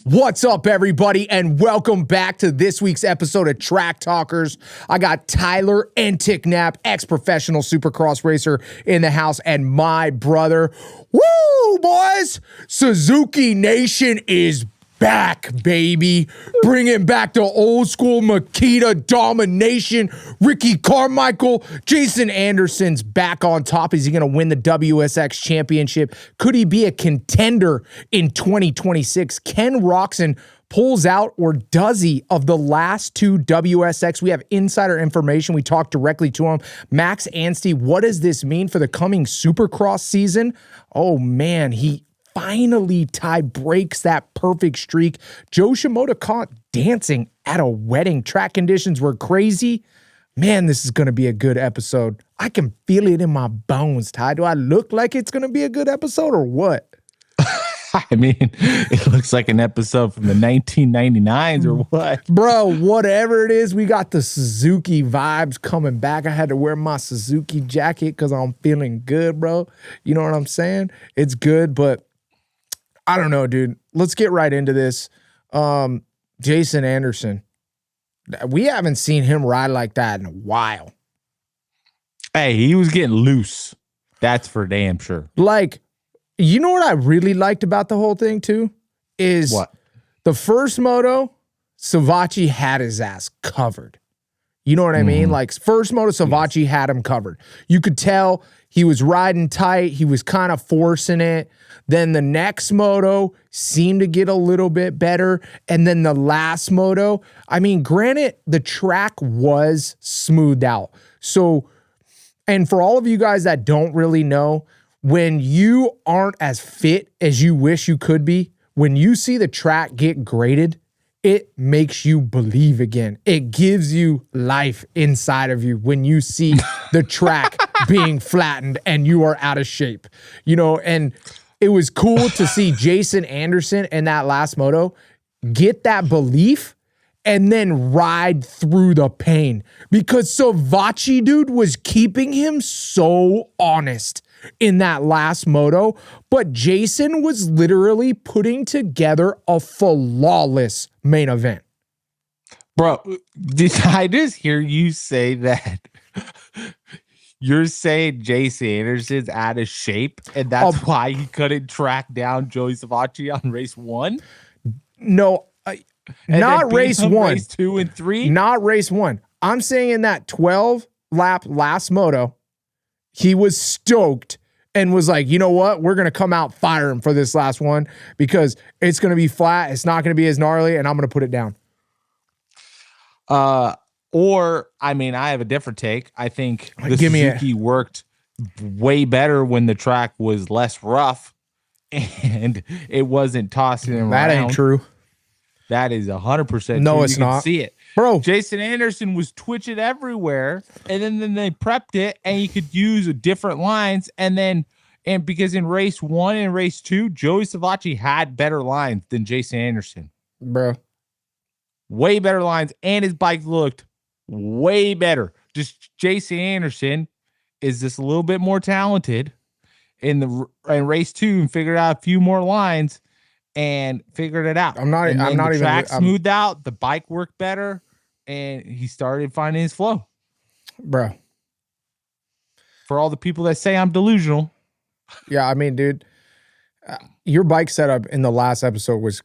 What's up, everybody, and welcome back to this week's episode of Track Talkers. I got Tyler and Ticknap, ex-professional Supercross racer, in the house, and my brother. Woo, boys! Suzuki Nation is back, baby. Bringing back the old school Makita domination. Ricky Carmichael, Jason Anderson's back on top. Is he going to win the WSX championship? Could he be a contender in 2026? Ken Roczen pulls out, or does he, of the last two WSX? We have insider information. We talked directly to him. Max Anstie, what does this mean for the coming Supercross season? Oh, man, he finally breaks that perfect streak. Joe Shimoda caught dancing at a wedding. Track conditions were crazy. Man, this is going to be a good episode. I can feel it in my bones, Ty. Do I look like it's going to be a good episode or what? I mean, it looks like an episode from the 1999s or what? Bro, whatever it is, we got the Suzuki vibes coming back. I had to wear my Suzuki jacket because I'm feeling good, bro. You know what I'm saying? It's good, but I don't know, dude. Let's get right into this. Jason Anderson. We haven't seen him ride like that in a while. Hey, he was getting loose. That's for damn sure. Like, you know what I really liked about the whole thing, too? Is what? The first moto, Savachi had his ass covered. You know what I mean? Like, first moto, Savachi had him covered. You could tell he was riding tight. He was kind of forcing it. Then the next moto seemed to get a little bit better. And then the last moto, I mean, granted, the track was smoothed out. So, and for all of you guys that don't really know, when you aren't as fit as you wish you could be, when you see the track get graded, it makes you believe again. It gives you life inside of you when you see the track being flattened and you are out of shape. You know, and it was cool to see Jason Anderson in that last moto get that belief and then ride through the pain, because Savachi, dude, was keeping him so honest in that last moto, but Jason was literally putting together a flawless main event. Bro, did I just hear you say that? You're saying Jason Anderson's out of shape, and that's why he couldn't track down Joey Savachi on race 1? No, not race 1. Race 2 and 3? Not race 1. I'm saying in that 12-lap last moto, he was stoked and was like, you know what? We're going to come out firing for this last one because it's going to be flat. It's not going to be as gnarly, and I'm going to put it down. Or, I mean, I have a different take. I think the Suzuki worked way better when the track was less rough and it wasn't tossing him around. That ain't true. That is 100% no, true. It's not. See it. Bro, Jason Anderson was twitching everywhere, and then they prepped it, and you could use different lines, and because in race 1 and race 2, Joey Savachi had better lines than Jason Anderson. Bro. Way better lines, and his bike looked way better. Just Jason Anderson is just a little bit more talented in race 2 and figured out a few more lines and figured it out. I'm not even track smoothed out, the bike worked better, and he started finding his flow. Bro. For all the people that say I'm delusional. Yeah, I mean, dude, your bike setup in the last episode was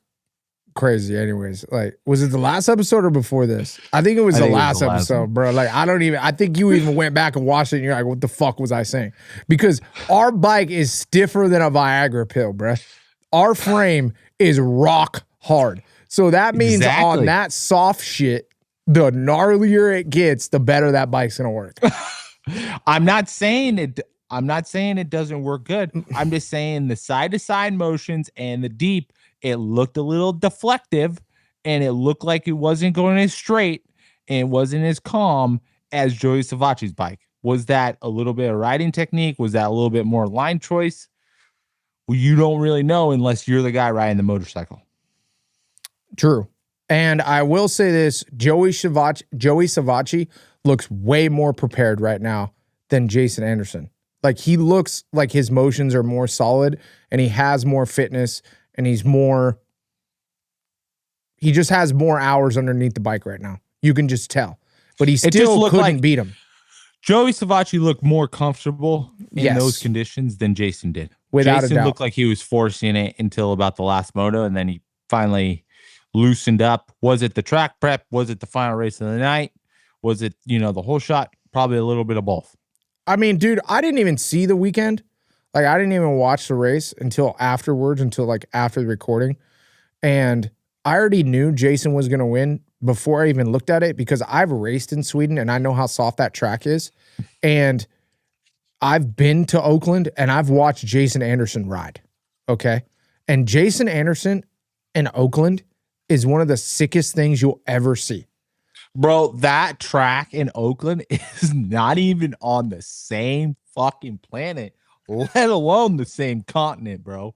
crazy anyways. Like, was it the last episode or before this? I think it was the last episode, bro. Like, I think you even went back and watched it and you're like, what the fuck was I saying? Because our bike is stiffer than a Viagra pill, bro. Our frame is rock hard. So that means on that soft shit, the gnarlier it gets, the better that bike's going to work. I'm not saying it doesn't work good. I'm just saying the side-to-side motions and the deep, it looked a little deflective, and it looked like it wasn't going as straight and it wasn't as calm as Joey Savachi's bike. Was that a little bit of riding technique? Was that a little bit more line choice? Well, you don't really know unless you're the guy riding the motorcycle. True. And I will say this, Joey Savachi looks way more prepared right now than Jason Anderson. Like, he looks like his motions are more solid and he has more fitness and he's more He just has more hours underneath the bike right now. You can just tell. But he still couldn't beat him. Joey Savatgy looked more comfortable in those conditions than Jason did. Without Jason a doubt. looked like he was forcing it until about the last moto, and then he finally loosened up. Was it the track prep? Was it the final race of the night? Was it, the whole shot? Probably a little bit of both. I mean, dude, I didn't even see the weekend. Like, I didn't even watch the race until afterwards, until like after the recording. And I already knew Jason was going to win before I even looked at it because I've raced in Sweden and I know how soft that track is. And I've been to Oakland and I've watched Jason Anderson ride. Okay. And Jason Anderson in Oakland is one of the sickest things you'll ever see. Bro, that track in Oakland is not even on the same fucking planet, let alone the same continent, bro.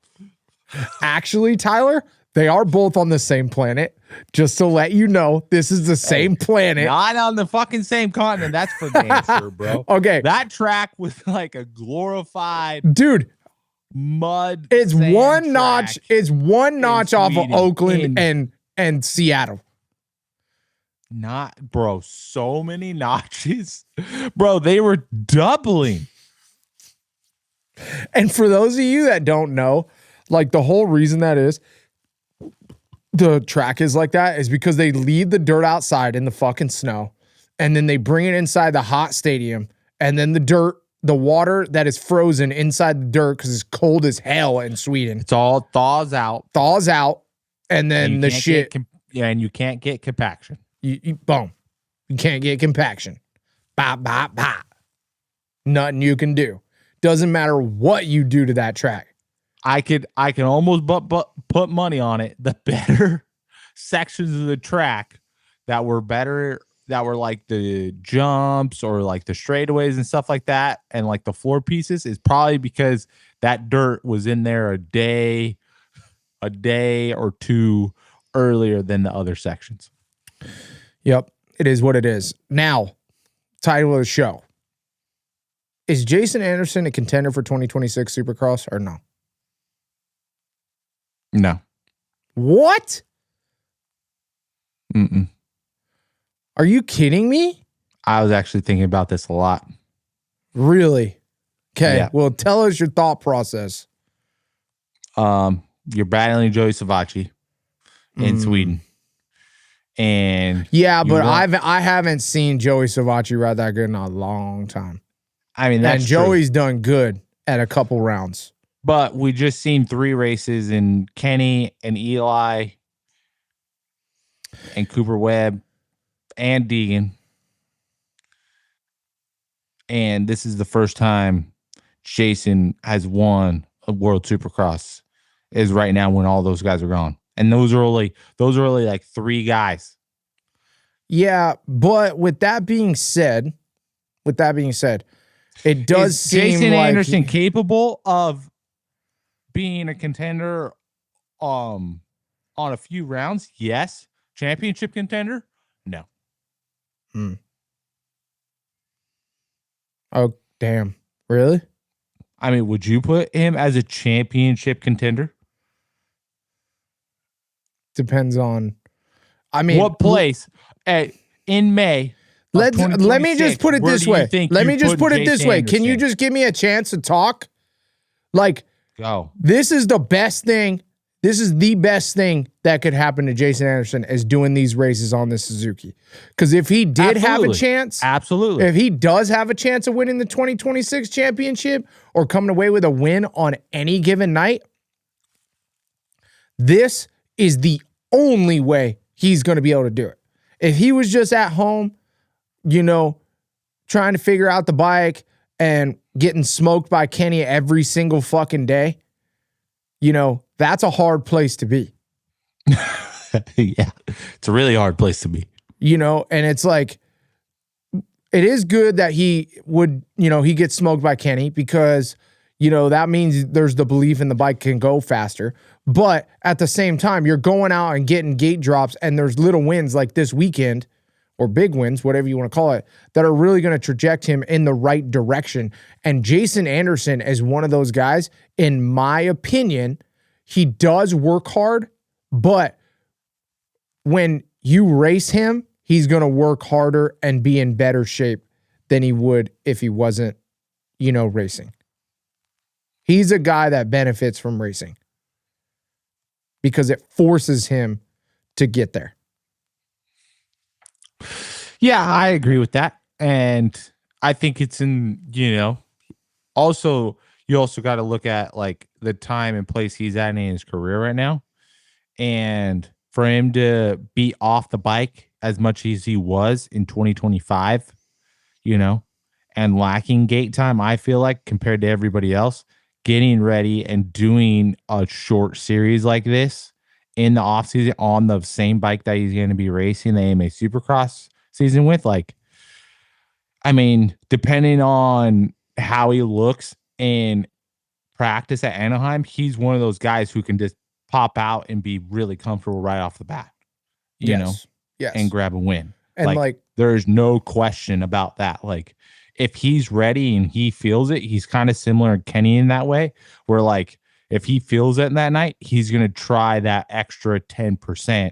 Actually, Tyler, they are both on the same planet. Just to let you know, this is the same planet. Not on the fucking same continent. That's for damn sure, bro. Okay. That track was like a glorified mud. It's one notch. It's one notch Sweden, off of Oakland and Seattle. Not, bro, so many notches. Bro, they were doubling. And for those of you that don't know, like the whole reason that is the track is like that is because they leave the dirt outside in the fucking snow and then they bring it inside the hot stadium and then the water that is frozen inside the dirt because it's cold as hell in Sweden. It's all thaws out. And then the shit. And you can't get compaction. Boom. You can't get compaction. Bop, bop, bop. Nothing you can do. Doesn't matter what you do to that track. I can almost put money on it. The better sections of the track that were like the jumps or like the straightaways and stuff like that, and like the floor pieces, is probably because that dirt was in there a day or two earlier than the other sections. Yep, it is what it is. Now, title of the show. Is Jason Anderson a contender for 2026 Supercross or no? No. What? Mm-mm. Are you kidding me? I was actually thinking about this a lot. Really? Okay, Yeah. Well, tell us your thought process. You're battling Joey Savatgy in Sweden. And but I haven't seen Joey Savatgy ride that good in a long time. I mean, that's true. Joey's done good at a couple rounds. But we just seen 3 races in Kenny and Eli and Cooper Webb and Deegan. And this is the first time Jason has won a World Supercross, is right now when all those guys are gone. And those are only like 3 guys. Yeah, but with that being said, it does seem Jason like Anderson capable of being a contender on a few rounds? Yes. Championship contender? No. Oh, damn. Really? I mean, would you put him as a championship contender? Depends on, I mean, what place in May? Let me just put it this way. Let me just put it this way. Can you just give me a chance to talk? Like, go. This is the best thing. This is the best thing that could happen to Jason Anderson is doing these races on the Suzuki. Because if he did have a chance, if he does have a chance of winning the 2026 championship or coming away with a win on any given night, this is the only way he's going to be able to do it. If he was just at home, trying to figure out the bike and getting smoked by Kenny every single fucking day, that's a hard place to be. Yeah, it's a really hard place to be. And it's like, it is good that he would, he gets smoked by Kenny because, that means there's the belief in the bike can go faster. But at the same time, you're going out and getting gate drops and there's little wins like this weekend or big wins, whatever you want to call it, that are really going to traject him in the right direction. And Jason Anderson is one of those guys, in my opinion. He does work hard, but when you race him, he's going to work harder and be in better shape than he would if he wasn't, racing. He's a guy that benefits from racing because it forces him to get there. Yeah, I agree with that. And I think it's also, you also got to look at like the time and place he's at in his career right now. And for him to be off the bike as much as he was in 2025, and lacking gate time, I feel like compared to everybody else, getting ready and doing a short series like this in the off season on the same bike that he's going to be racing the AMA Supercross season with, like, I mean, depending on how he looks in practice at Anaheim, he's one of those guys who can just pop out and be really comfortable right off the bat, Yes. and grab a win. And like there's no question about that. Like, if he's ready and he feels it, he's kind of similar to Kenny in that way, where like if he feels it in that night, he's going to try that extra 10%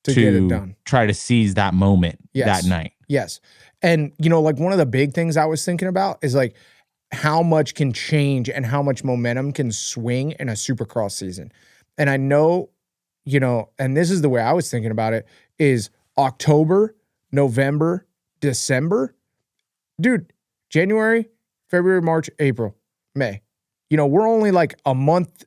to get it done. Try to seize that moment that night. Yes. And, like one of the big things I was thinking about is like how much can change and how much momentum can swing in a Supercross season. And I know, and this is the way I was thinking about it, is October, November, December. Dude, January, February, March, April, May. We're only like a month,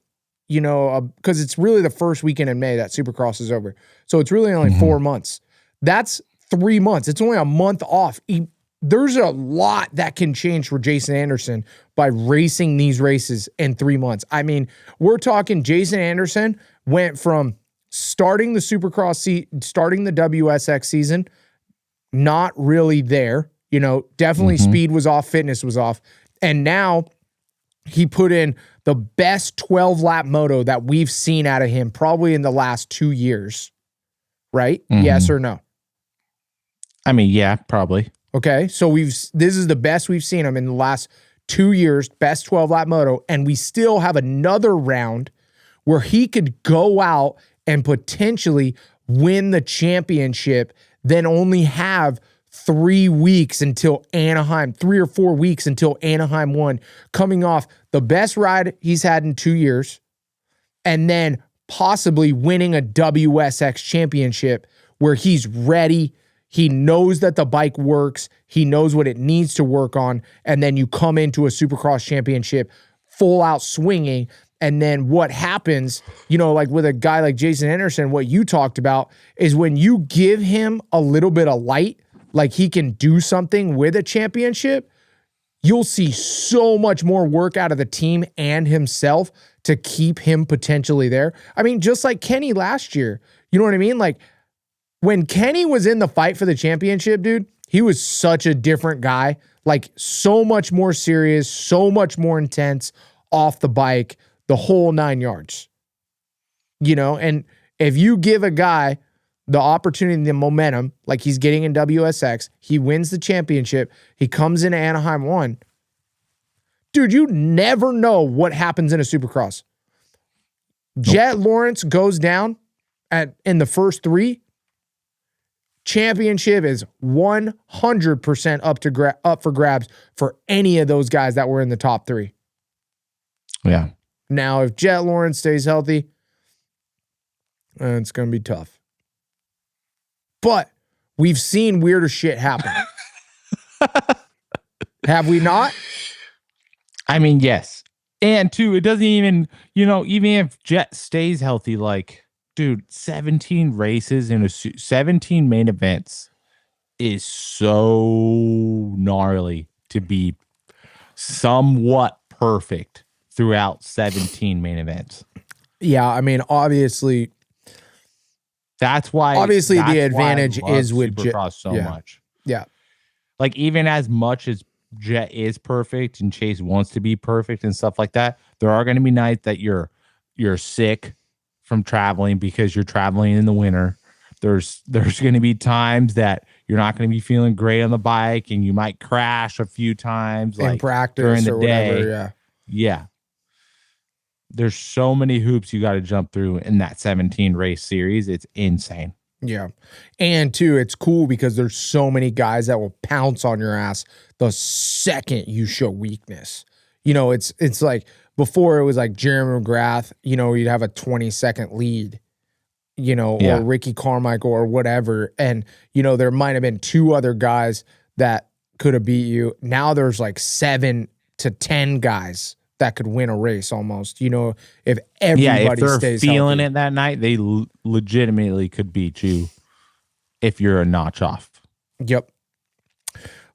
because it's really the first weekend in May that Supercross is over. So it's really only 4 months. That's 3 months. It's only a month off. There's a lot that can change for Jason Anderson by racing these races in 3 months. I mean, we're talking Jason Anderson went from starting the Supercross, starting the WSX season, not really there. Definitely speed was off, fitness was off. And now he put in the best 12-lap moto that we've seen out of him probably in the last 2 years. Right? Yes or no? I mean, yeah, probably. Okay, so this is the best we've seen him in the last 2 years, best 12-lap moto, and we still have another round where he could go out and potentially win the championship, then only have 3 weeks until Anaheim, 3 or 4 weeks until Anaheim 1, coming off the best ride he's had in 2 years, and then possibly winning a WSX championship where he's ready. He knows that the bike works. He knows what it needs to work on. And then you come into a Supercross championship full out swinging. And then what happens, like with a guy like Jason Anderson, what you talked about is when you give him a little bit of light, like he can do something with a championship, you'll see so much more work out of the team and himself to keep him potentially there. I mean, just like Kenny last year, you know what I mean? Like when Kenny was in the fight for the championship, dude, he was such a different guy, like so much more serious, so much more intense off the bike, the whole 9 yards, and if you give a guy the opportunity, the momentum, like he's getting in WSX, he wins the championship, he comes into Anaheim 1. Dude, you never know what happens in a Supercross. Nope. Jet Lawrence goes down in the first 3. Championship is 100% up for grabs for any of those guys that were in the top 3. Yeah. Now, if Jet Lawrence stays healthy, it's going to be tough. But we've seen weirder shit happen. Have we not? I mean, yes. And two, it doesn't even, even if Jet stays healthy, like, dude, 17 races in 17 main events is so gnarly to be somewhat perfect throughout 17 main events. Yeah, I mean, obviously, that's why the advantage is with Supercross so much. Yeah. Like, even as much as Jet is perfect and Chase wants to be perfect and stuff like that, there are going to be nights that you're sick from traveling because you're traveling in the winter. There's going to be times that you're not going to be feeling great on the bike and you might crash a few times, in like practice during the or day. whatever, Yeah. There's so many hoops you got to jump through in that 17 race series. It's insane. Yeah. And two, it's cool because there's so many guys that will pounce on your ass the second you show weakness. You know, it's like before it was like Jeremy McGrath, you know, you'd have a 20-second lead, you know, or Ricky Carmichael or whatever. And, you know, there might have been 2 other guys that could have beat you. Now there's like 7 to 10 guys that could win a race almost, you know, if everybody if stays feeling healthy. it that night, they legitimately could beat you if you're a notch off. Yep.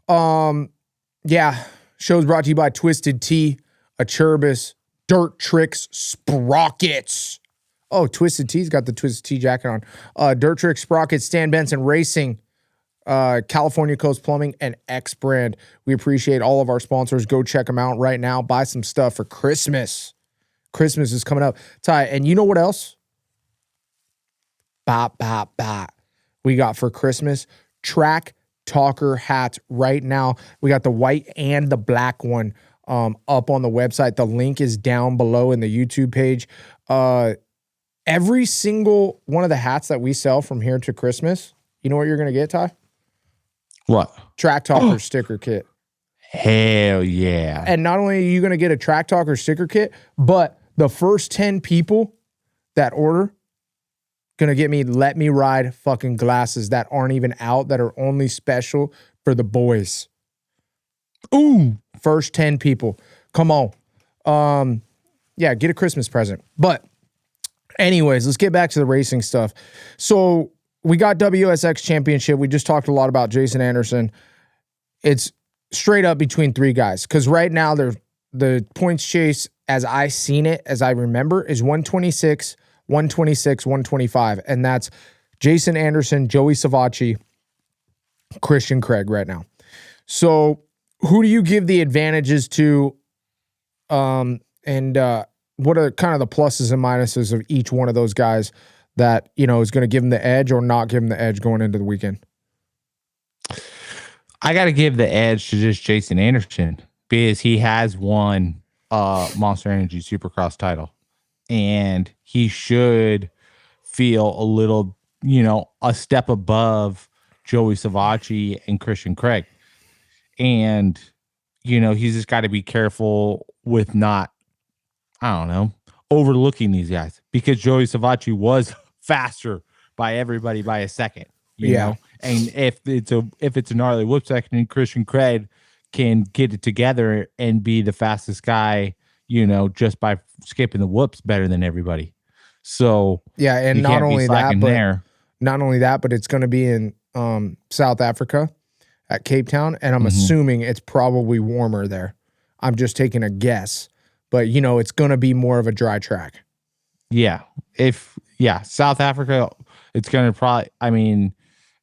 Yeah. Show's brought to you by Twisted Tea, Acerbis, Dirt Tricks, Sprockets. Oh, Twisted Tea's got the Twisted Tea jacket on. Dirt Tricks, Sprockets, Stan Benson Racing, California Coast Plumbing, and X Brand. We appreciate all of our sponsors. Go check them out right now. Buy some stuff for Christmas. Christmas is coming up. Ty, and you know what else? We got for Christmas Track Talker hats right now. We got the white and the black one up on the website. The link is down below in the YouTube page. Every single one of the hats that we sell from here to Christmas, you know what you're going to get, Ty? What? Track Talker sticker kit. Hell yeah. And not only are you going to get a Track Talker sticker kit, but the first 10 people that order going to get me Let Me Ride fucking glasses that aren't even out, that are only special for the boys. Ooh. First 10 people. Come on. Yeah, get a Christmas present. But anyways, let's get back to the racing stuff. So we got WSX Championship. We just talked a lot about Jason Anderson. It's straight up between 3 guys because right now the points chase, as I seen it, as I remember, is 126, 126, 125. And that's Jason Anderson, Joey Savacci, Christian Craig right now. So who do you give the advantages to? And what are kind of the pluses and minuses of each one of those guys that, you know, is going to give him the edge or not give him the edge going into the weekend? I got to give the edge to just Jason Anderson because he has won Monster Energy Supercross title, and he should feel a little, you know, a step above Joey Savacci and Christian Craig. And, you know, he's just got to be careful with not, I don't know, overlooking these guys because Joey Savacci was faster by everybody by a second, you know? And if it's a gnarly whoop second, Christian Craig can get it together and be the fastest guy, you know, just by skipping the whoops better than everybody. So yeah, and not only that, but it's going to be in South Africa at Cape Town, and I'm assuming it's probably warmer there. I'm just taking a guess. But, you know, it's going to be more of a dry track. Yeah. South Africa, it's going to probably, I mean,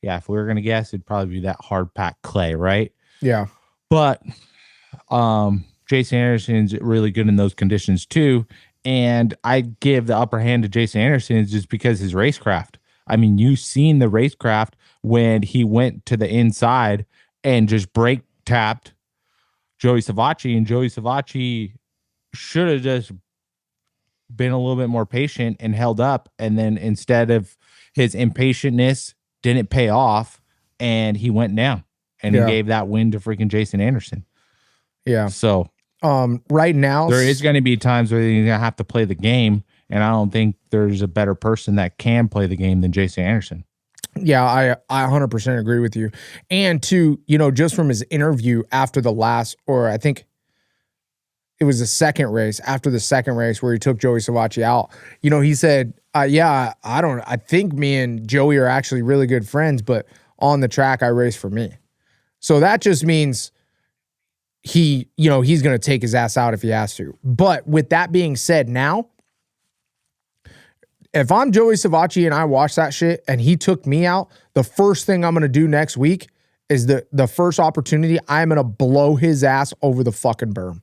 yeah, if we were going to guess, it'd probably be that hard packed clay, right? Yeah. But Jason Anderson's really good in those conditions too. And I give the upper hand to Jason Anderson just because his racecraft. I mean, you've seen the racecraft when he went to the inside and just brake tapped Joey Savacci, and Joey Savacci should have just been a little bit more patient and held up. And then instead of his impatientness didn't pay off and he went down and he gave that win to freaking Jason Anderson. Yeah. So right now there is going to be times where you're going to have to play the game. And I don't think there's a better person that can play the game than Jason Anderson. Yeah, I 100% agree with you. And to, you know, just from his interview after the last, or I think it was the second race, after the second race where he took Joey Savacci out, you know, he said, I think me and Joey are actually really good friends, but on the track, I race for me. So that just means he's going to take his ass out if he has to. But with that being said, now, if I'm Joey Savacci and I watch that shit and he took me out, the first thing I'm going to do next week is the first opportunity, I'm going to blow his ass over the fucking berm.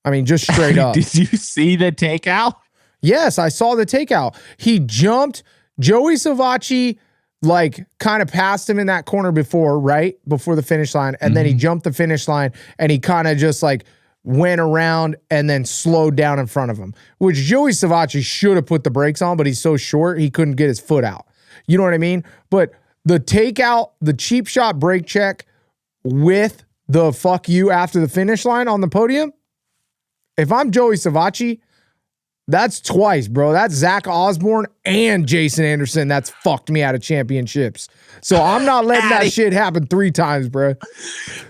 I mean, just straight up. Did you see the takeout? Yes, I saw the takeout. He jumped. Joey Savacci, like, kind of passed him in that corner before, right? Before the finish line. And then he jumped the finish line and he kind of just, like, went around and then slowed down in front of him, which Joey Savacci should have put the brakes on, but he's so short, he couldn't get his foot out. You know what I mean? But the takeout, the cheap shot brake check with the fuck you after the finish line on the podium, if I'm Joey Savatgy, that's twice, bro. That's Zach Osborne and Jason Anderson. That's fucked me out of championships. So I'm not letting that shit happen 3 times, bro.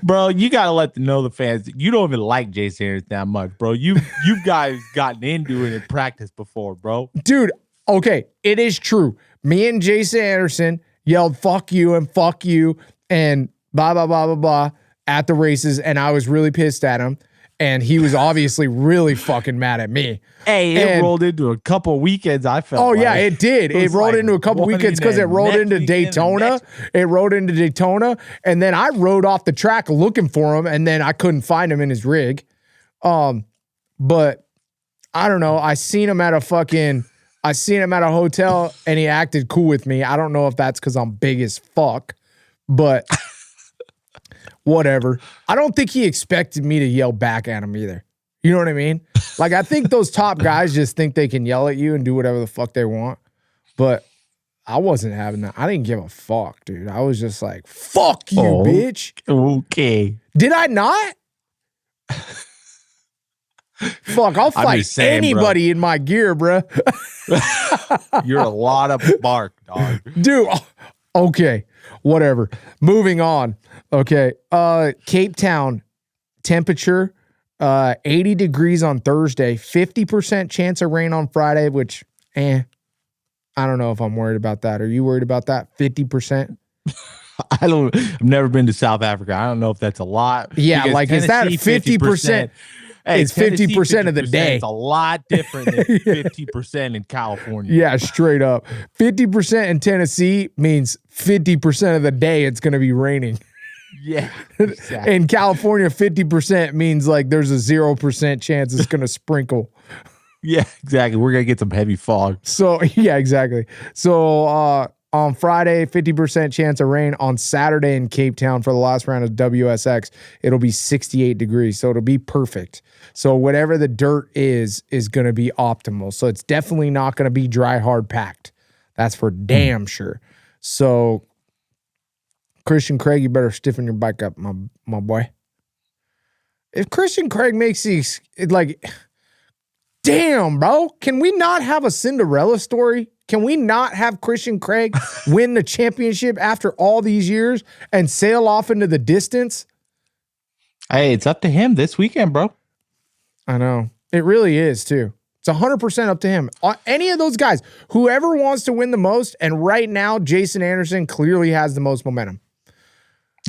Bro, you gotta let the fans. You don't even like Jason Anderson that much, bro. You guys gotten into it in practice before, bro. Dude, okay, it is true. Me and Jason Anderson yelled "fuck you" and "fuck you" and blah blah blah blah blah at the races, and I was really pissed at him. And he was obviously really fucking mad at me. Hey, it rolled into a couple of weekends, I felt. Oh, yeah, it did. It rolled into a couple weekends because it rolled into Daytona. It rode into Daytona. And then I rode off the track looking for him, and then I couldn't find him in his rig. But I don't know. I seen him at a hotel, and he acted cool with me. I don't know if that's because I'm big as fuck, but... whatever. I don't think he expected me to yell back at him either. You know what I mean? Like, I think those top guys just think they can yell at you and do whatever the fuck they want. But I wasn't having that. I didn't give a fuck, dude. I was just like, fuck you, bitch. Okay. Did I not? Fuck, I'll fight anybody in my gear, bro. You're a lot of bark, dog. Dude, okay. Whatever. Moving on. Okay. Cape Town temperature, 80 degrees on Thursday, 50% chance of rain on Friday, which, I don't know if I'm worried about that. Are you worried about that? 50%? I've never been to South Africa. I don't know if that's a lot. Yeah, like, is that 50%? Hey, it's 50% of the day. It's a lot different than 50% in California. Yeah, straight up. 50% in Tennessee means 50% of the day it's going to be raining. Yeah. Exactly. In California, 50% means like there's a 0% chance it's going to sprinkle. Yeah, exactly. We're going to get some heavy fog. So, yeah, exactly. So, on Friday, 50% chance of rain. On Saturday in Cape Town for the last round of WSX, it'll be 68 degrees. So it'll be perfect. So whatever the dirt is going to be optimal. So it's definitely not going to be dry, hard packed. That's for damn sure. So Christian Craig, you better stiffen your bike up, my boy. If Christian Craig makes these, like, damn, bro, can we not have a Cinderella story? Can we not have Christian Craig win the championship after all these years and sail off into the distance? Hey, it's up to him this weekend, bro. I know. It really is, too. It's 100% up to him. Any of those guys, whoever wants to win the most, and right now, Jason Anderson clearly has the most momentum.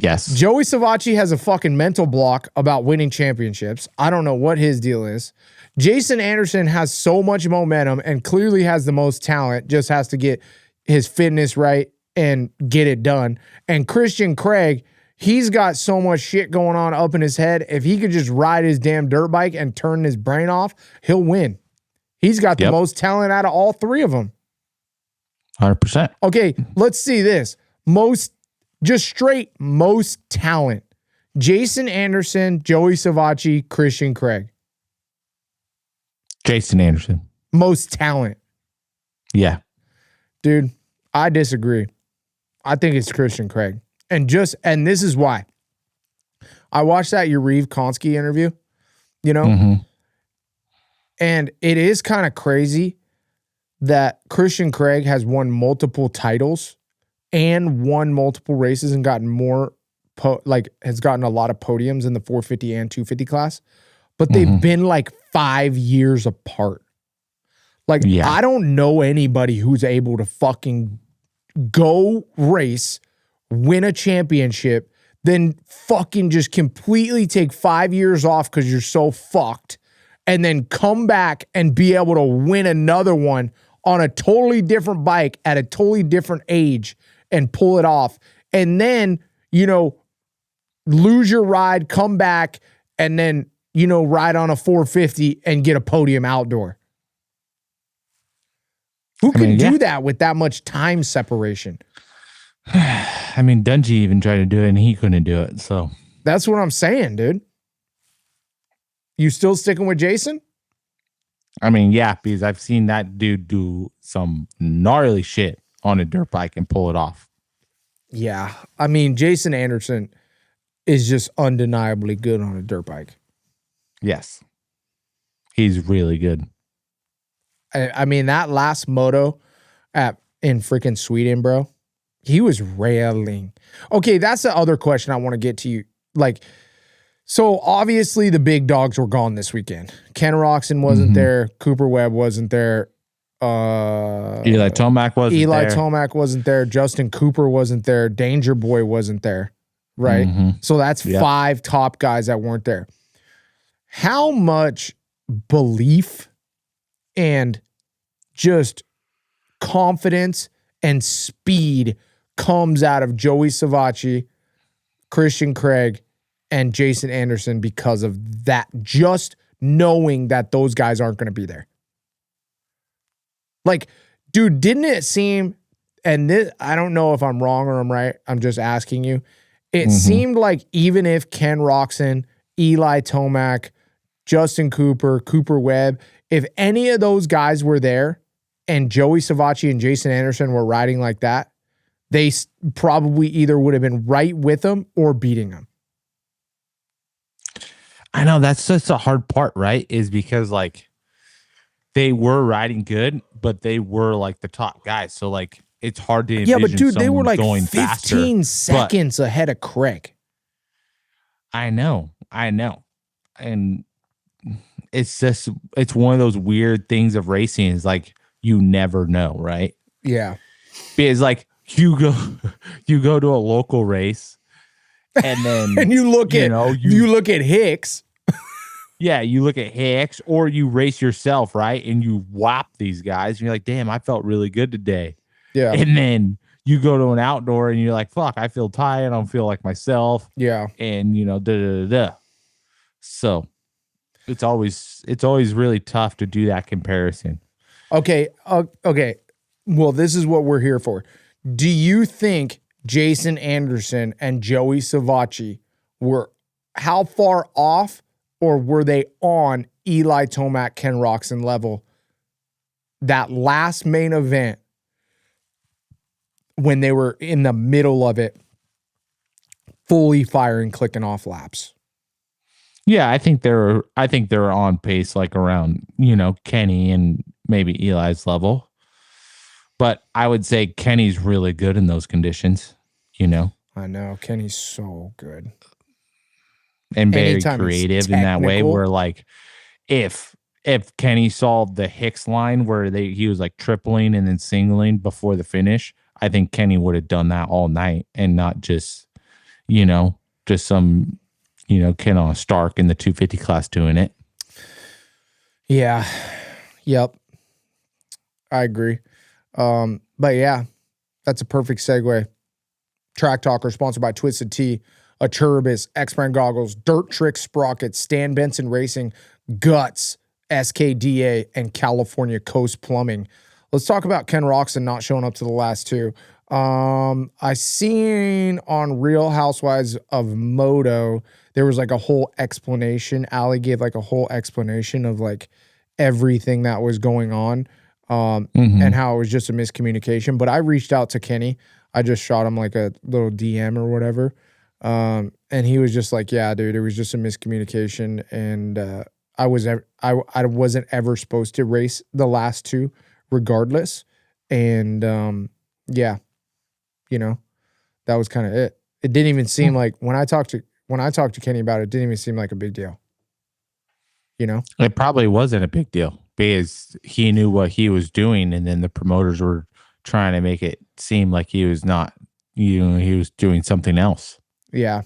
Yes. Joey Savatgy has a fucking mental block about winning championships. I don't know what his deal is. Jason Anderson has so much momentum and clearly has the most talent, just has to get his fitness right and get it done. And Christian Craig, he's got so much shit going on up in his head. If he could just ride his damn dirt bike and turn his brain off, he'll win. He's got the most talent out of all 3 of them. 100%. Okay, let's see this. Just straight most talent. Jason Anderson, Joey Savatgy, Christian Craig. Jason Anderson. Most talent. Yeah. Dude, I disagree. I think it's Christian Craig. And this is why. I watched that Yariv Konski interview, you know? Mm-hmm. And it is kind of crazy that Christian Craig has won multiple titles and won multiple races and gotten has gotten a lot of podiums in the 450 and 250 class. But they've been like 5 years apart. Like, I don't know anybody who's able to fucking go race, win a championship, then fucking just completely take 5 years off because you're so fucked, and then come back and be able to win another one on a totally different bike at a totally different age and pull it off. And then, lose your ride, come back, and then, ride on a 450 and get a podium outdoor. Who can do that with that much time separation? I mean, Dungey even tried to do it and he couldn't do it. So that's what I'm saying, dude. You still sticking with Jason? I mean, yeah, because I've seen that dude do some gnarly shit on a dirt bike and pull it off. Yeah. I mean, Jason Anderson is just undeniably good on a dirt bike. Yes. He's really good. I mean, that last moto in freaking Sweden, bro, he was railing. Okay, that's the other question I want to get to you. Like, so obviously the big dogs were gone this weekend. Ken Roczen wasn't there. Cooper Webb wasn't there. Eli Tomac wasn't there. Eli Tomac wasn't there. Justin Cooper wasn't there. Danger Boy wasn't there. Right? So that's 5 top guys that weren't there. How much belief and just confidence and speed comes out of Joey Savacci, Christian Craig, and Jason Anderson because of that, just knowing that those guys aren't going to be there? Like, dude, didn't it seem, and this, I don't know if I'm wrong or I'm right, I'm just asking you, it seemed like even if Ken Roczen, Eli Tomac, Justin Cooper, Cooper Webb, if any of those guys were there and Joey Savacci and Jason Anderson were riding like that, they probably either would have been right with them or beating them. I know, that's just a hard part, right? Is because, like, they were riding good, but they were like the top guys. So, like, it's hard to envision. Yeah, but dude, they were like going 15 faster, seconds ahead of Craig. I know. And it's just, it's one of those weird things of racing, is like, you never know, right? Yeah. Because, like, you go to a local race and then and you look at Hicks. Yeah, you look at Hicks, or you race yourself, right? And you whop these guys, and you're like, damn, I felt really good today. Yeah. And then you go to an outdoor and you're like, fuck, I feel tired. I don't feel like myself. Yeah. And, you know, So it's always really tough to do that comparison. Okay. Okay. Well, this is what we're here for. Do you think Jason Anderson and Joey Savacci were how far off, or were they on Eli Tomac, Ken Roczen level that last main event when they were in the middle of it, fully firing, clicking off laps? Yeah, I think they're on pace, like around, you know, Kenny and maybe Eli's level. But I would say Kenny's really good in those conditions, you know. I know. Kenny's so good. And very creative in that way, where, like, if Kenny saw the Hicks line where he was like tripling and then singling before the finish, I think Kenny would have done that all night, and not just, you know, just some, you know, Ken on Stark in the 250 class doing it. Yeah. Yep. I agree. But yeah, that's a perfect segue. Track Talker, sponsored by Twisted Tea, Aturbis, X-Brand Goggles, Dirt Trick Sprockets, Stan Benson Racing, Guts, SKDA, and California Coast Plumbing. Let's talk about Ken Roczen not showing up to the last two. I seen on Real Housewives of Moto, there was like a whole explanation. Allie gave like a whole explanation of like everything that was going on, and how it was just a miscommunication. But I reached out to Kenny. I just shot him like a little DM or whatever. And he was just like, yeah, dude, it was just a miscommunication. And I wasn't ever supposed to race the last two regardless. And yeah, you know, that was kind of it. It didn't even seem like when I talked to Kenny about it, it didn't even seem like a big deal. You know? It probably wasn't a big deal because he knew what he was doing, and then the promoters were trying to make it seem like he was not, you know, he was doing something else. Yeah.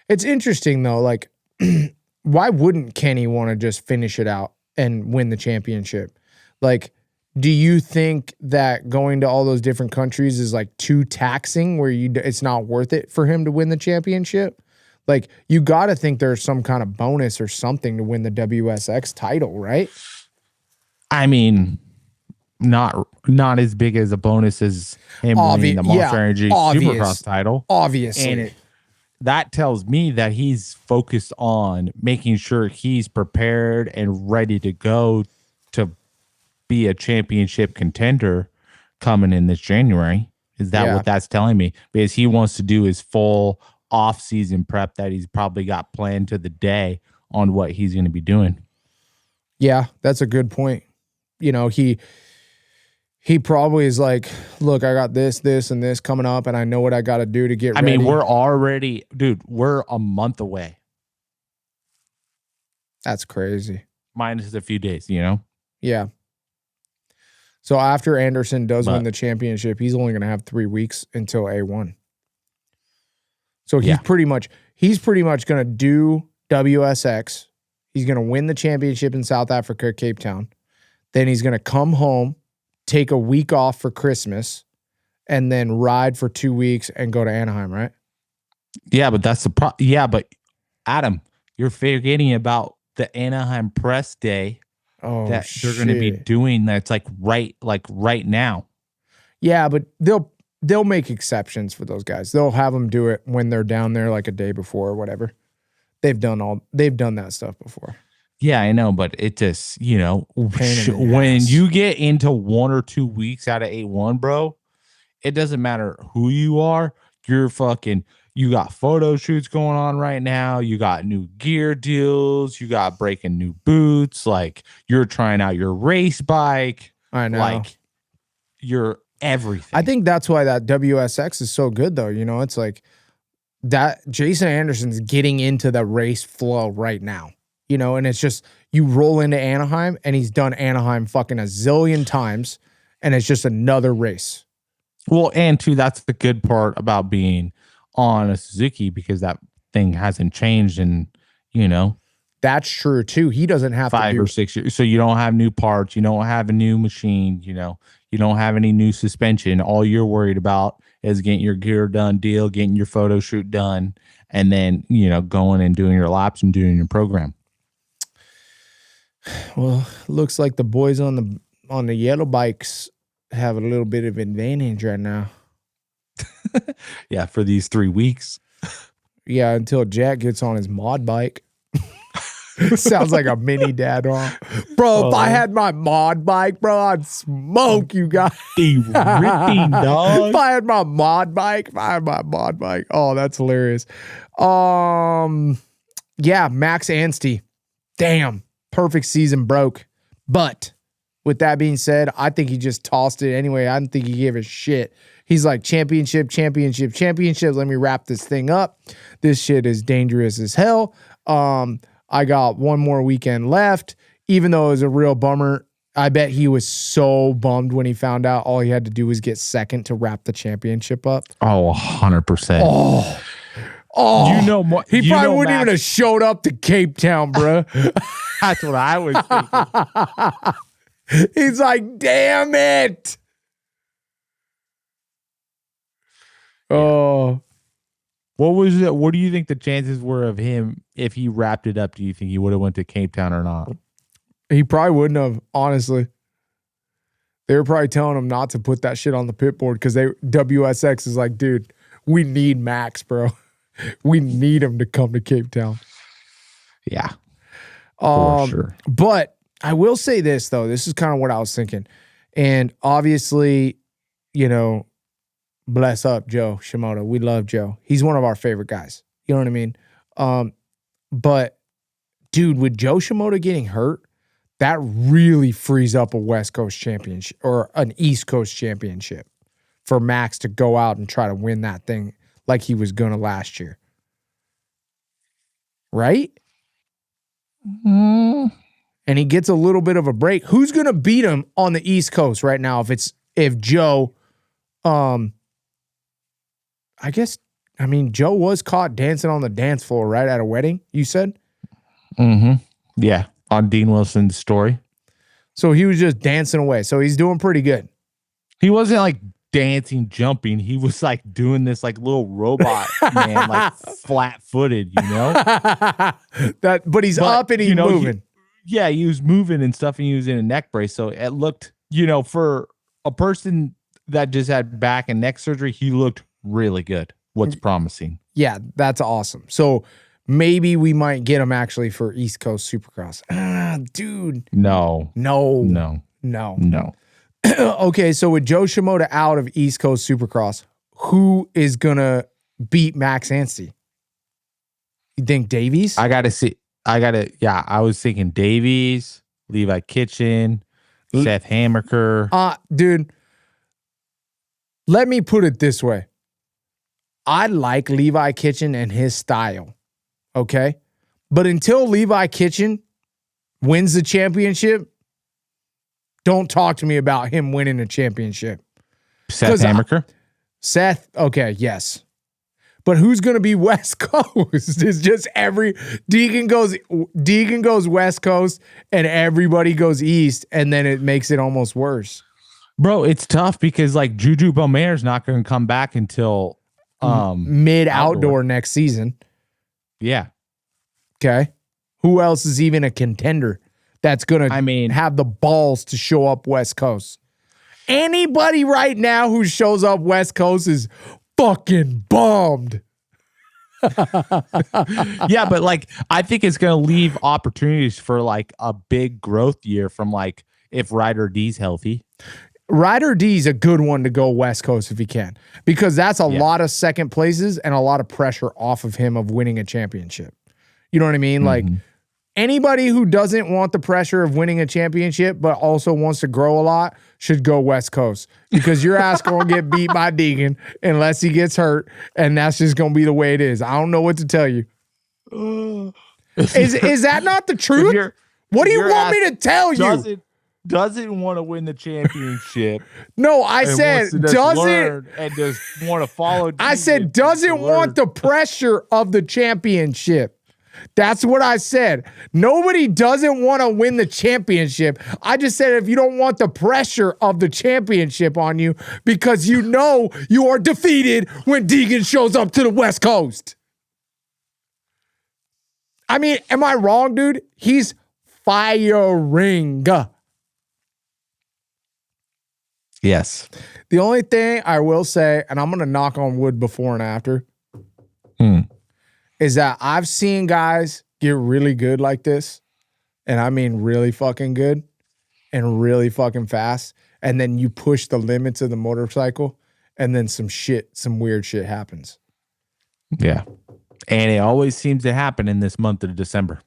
It's interesting though, like why wouldn't Kenny want to just finish it out and win the championship? Like, do you think that going to all those different countries is like too taxing where it's not worth it for him to win the championship? Like, you got to think there's some kind of bonus or something to win the WSX title, right? I mean, not as big as a bonus as him winning the Monster Energy Supercross title. Obviously. And that tells me that he's focused on making sure he's prepared and ready to go to be a championship contender coming in this January. Is that what that's telling me? Because he wants to do his full off-season prep that he's probably got planned to the day on what he's going to be doing. Yeah, that's a good point. You know, he probably is like, look, I got this, and this coming up, and I know what I got to do to get ready. I mean, we're a month away. That's crazy. Minus a few days, you know? Yeah. So after Anderson does win the championship, he's only going to have 3 weeks until A1. So he's pretty much going to do WSX. He's going to win the championship in South Africa, Cape Town. Then he's going to come home, take a week off for Christmas, and then ride for 2 weeks and go to Anaheim, right? Yeah, but that's the problem. Yeah, but Adam, you're forgetting about the Anaheim press day. Oh, that they're going to be doing that's like right now. Yeah, but they'll make exceptions for those guys. They'll have them do it when they're down there like a day before or whatever. They've done that stuff before. Yeah, I know, but it just, you know, when you get into 1 or 2 weeks out of A1, bro, it doesn't matter who you are. You got photo shoots going on right now. You got new gear deals. You got breaking new boots. Like, you're trying out your race bike. I know. Like, you're everything. I think that's why that WSX is so good, though. You know, it's like that Jason Anderson's getting into the race flow right now. You know, and it's just you roll into Anaheim, and he's done Anaheim fucking a zillion times, and it's just another race. Well, and too, that's the good part about being on a Suzuki, because that thing hasn't changed in, you know, that's true too. He doesn't have 5 or 6 years. So you don't have new parts, you don't have a new machine, you know, you don't have any new suspension. All you're worried about is getting your gear done deal, getting your photo shoot done, and then, you know, going and doing your laps and doing your program. Well, looks like the boys on the yellow bikes have a little bit of advantage right now. Yeah, for these 3 weeks. Yeah, until Jack gets on his mod bike. Sounds like a mini dad on. Bro, if I had my mod bike, bro, I'd smoke you guys. Ripping, dog. If I had my mod bike. Oh, that's hilarious. Yeah, Max Anstie. Damn. Perfect season broke. But with that being said, I think he just tossed it anyway. I don't think he gave a shit. He's like, championship. Let me wrap this thing up. This shit is dangerous as hell. I got one more weekend left. Even though it was a real bummer, I bet he was so bummed when he found out all he had to do was get second to wrap the championship up. Oh, 100%. Oh, you know more. He probably wouldn't even have showed up to Cape Town, bro. That's what I was thinking. He's like, damn it. Yeah. Oh. What do you think the chances were of him if he wrapped it up? Do you think he would have went to Cape Town or not? He probably wouldn't have, honestly. They were probably telling him not to put that shit on the pit board because WSX is like, dude, we need Max, bro. We need him to come to Cape Town. Yeah. For sure. But I will say this, though. This is kind of what I was thinking. And obviously, you know, bless up Joe Shimoda. We love Joe. He's one of our favorite guys. You know what I mean? But, dude, with Joe Shimoda getting hurt, that really frees up a West Coast championship or an East Coast championship for Max to go out and try to win that thing like he was going to last year. Right? And he gets a little bit of a break. Who's going to beat him on the East Coast right now if Joe, I mean, Joe was caught dancing on the dance floor, right, at a wedding, you said? Mm-hmm. Yeah, on Dean Wilson's story. So he was just dancing away. So he's doing pretty good. He wasn't like dancing, jumping. He was like doing this like little robot man, like flat-footed, you know? But he's up and he's moving. He was moving and stuff, and he was in a neck brace. So it looked, you know, for a person that just had back and neck surgery, he looked really good. What's promising. Yeah, that's awesome. So maybe we might get him actually for East Coast Supercross. Dude. No. Okay, so with Joe Shimoda out of East Coast Supercross, who is gonna beat Max Anstie? You think Davies? I was thinking Davies, Levi Kitchen, Seth Hammaker. Dude, let me put it this way. I like Levi Kitchen and his style, okay? But until Levi Kitchen wins the championship, don't talk to me about him winning a championship. Seth Hammaker? Seth, okay, yes. But who's going to be West Coast? It's just Deegan goes West Coast and everybody goes East, and then it makes it almost worse. Bro, it's tough because like Juju Beaumair's not going to come back until mid-outdoor next season. Yeah. Okay. Who else is even a contender that's going to have the balls to show up West Coast? Anybody right now who shows up West Coast is fucking bummed. Yeah, but like I think it's going to leave opportunities for like a big growth year from like if Ryder D's healthy. Ryder D's a good one to go West Coast if he can, because that's a lot of second places and a lot of pressure off of him of winning a championship. You know what I mean? Mm-hmm. Like anybody who doesn't want the pressure of winning a championship but also wants to grow a lot should go West Coast, because your ass gonna get beat by Deegan unless he gets hurt, and that's just gonna be the way it is. I don't know what to tell you. Is that not the truth? What do you want me to tell you? Doesn't want to win the championship. No, I said doesn't and just want to follow. I said doesn't want the pressure of the championship. That's what I said. Nobody doesn't want to win the championship. I just said if you don't want the pressure of the championship on you, because you know you are defeated when Deegan shows up to the West Coast. I mean, am I wrong, dude? He's firing. Yes. The only thing I will say, and I'm going to knock on wood before and after, is that I've seen guys get really good like this, and I mean really fucking good and really fucking fast, and then you push the limits of the motorcycle, and then some weird shit happens. Yeah. And it always seems to happen in this month of December.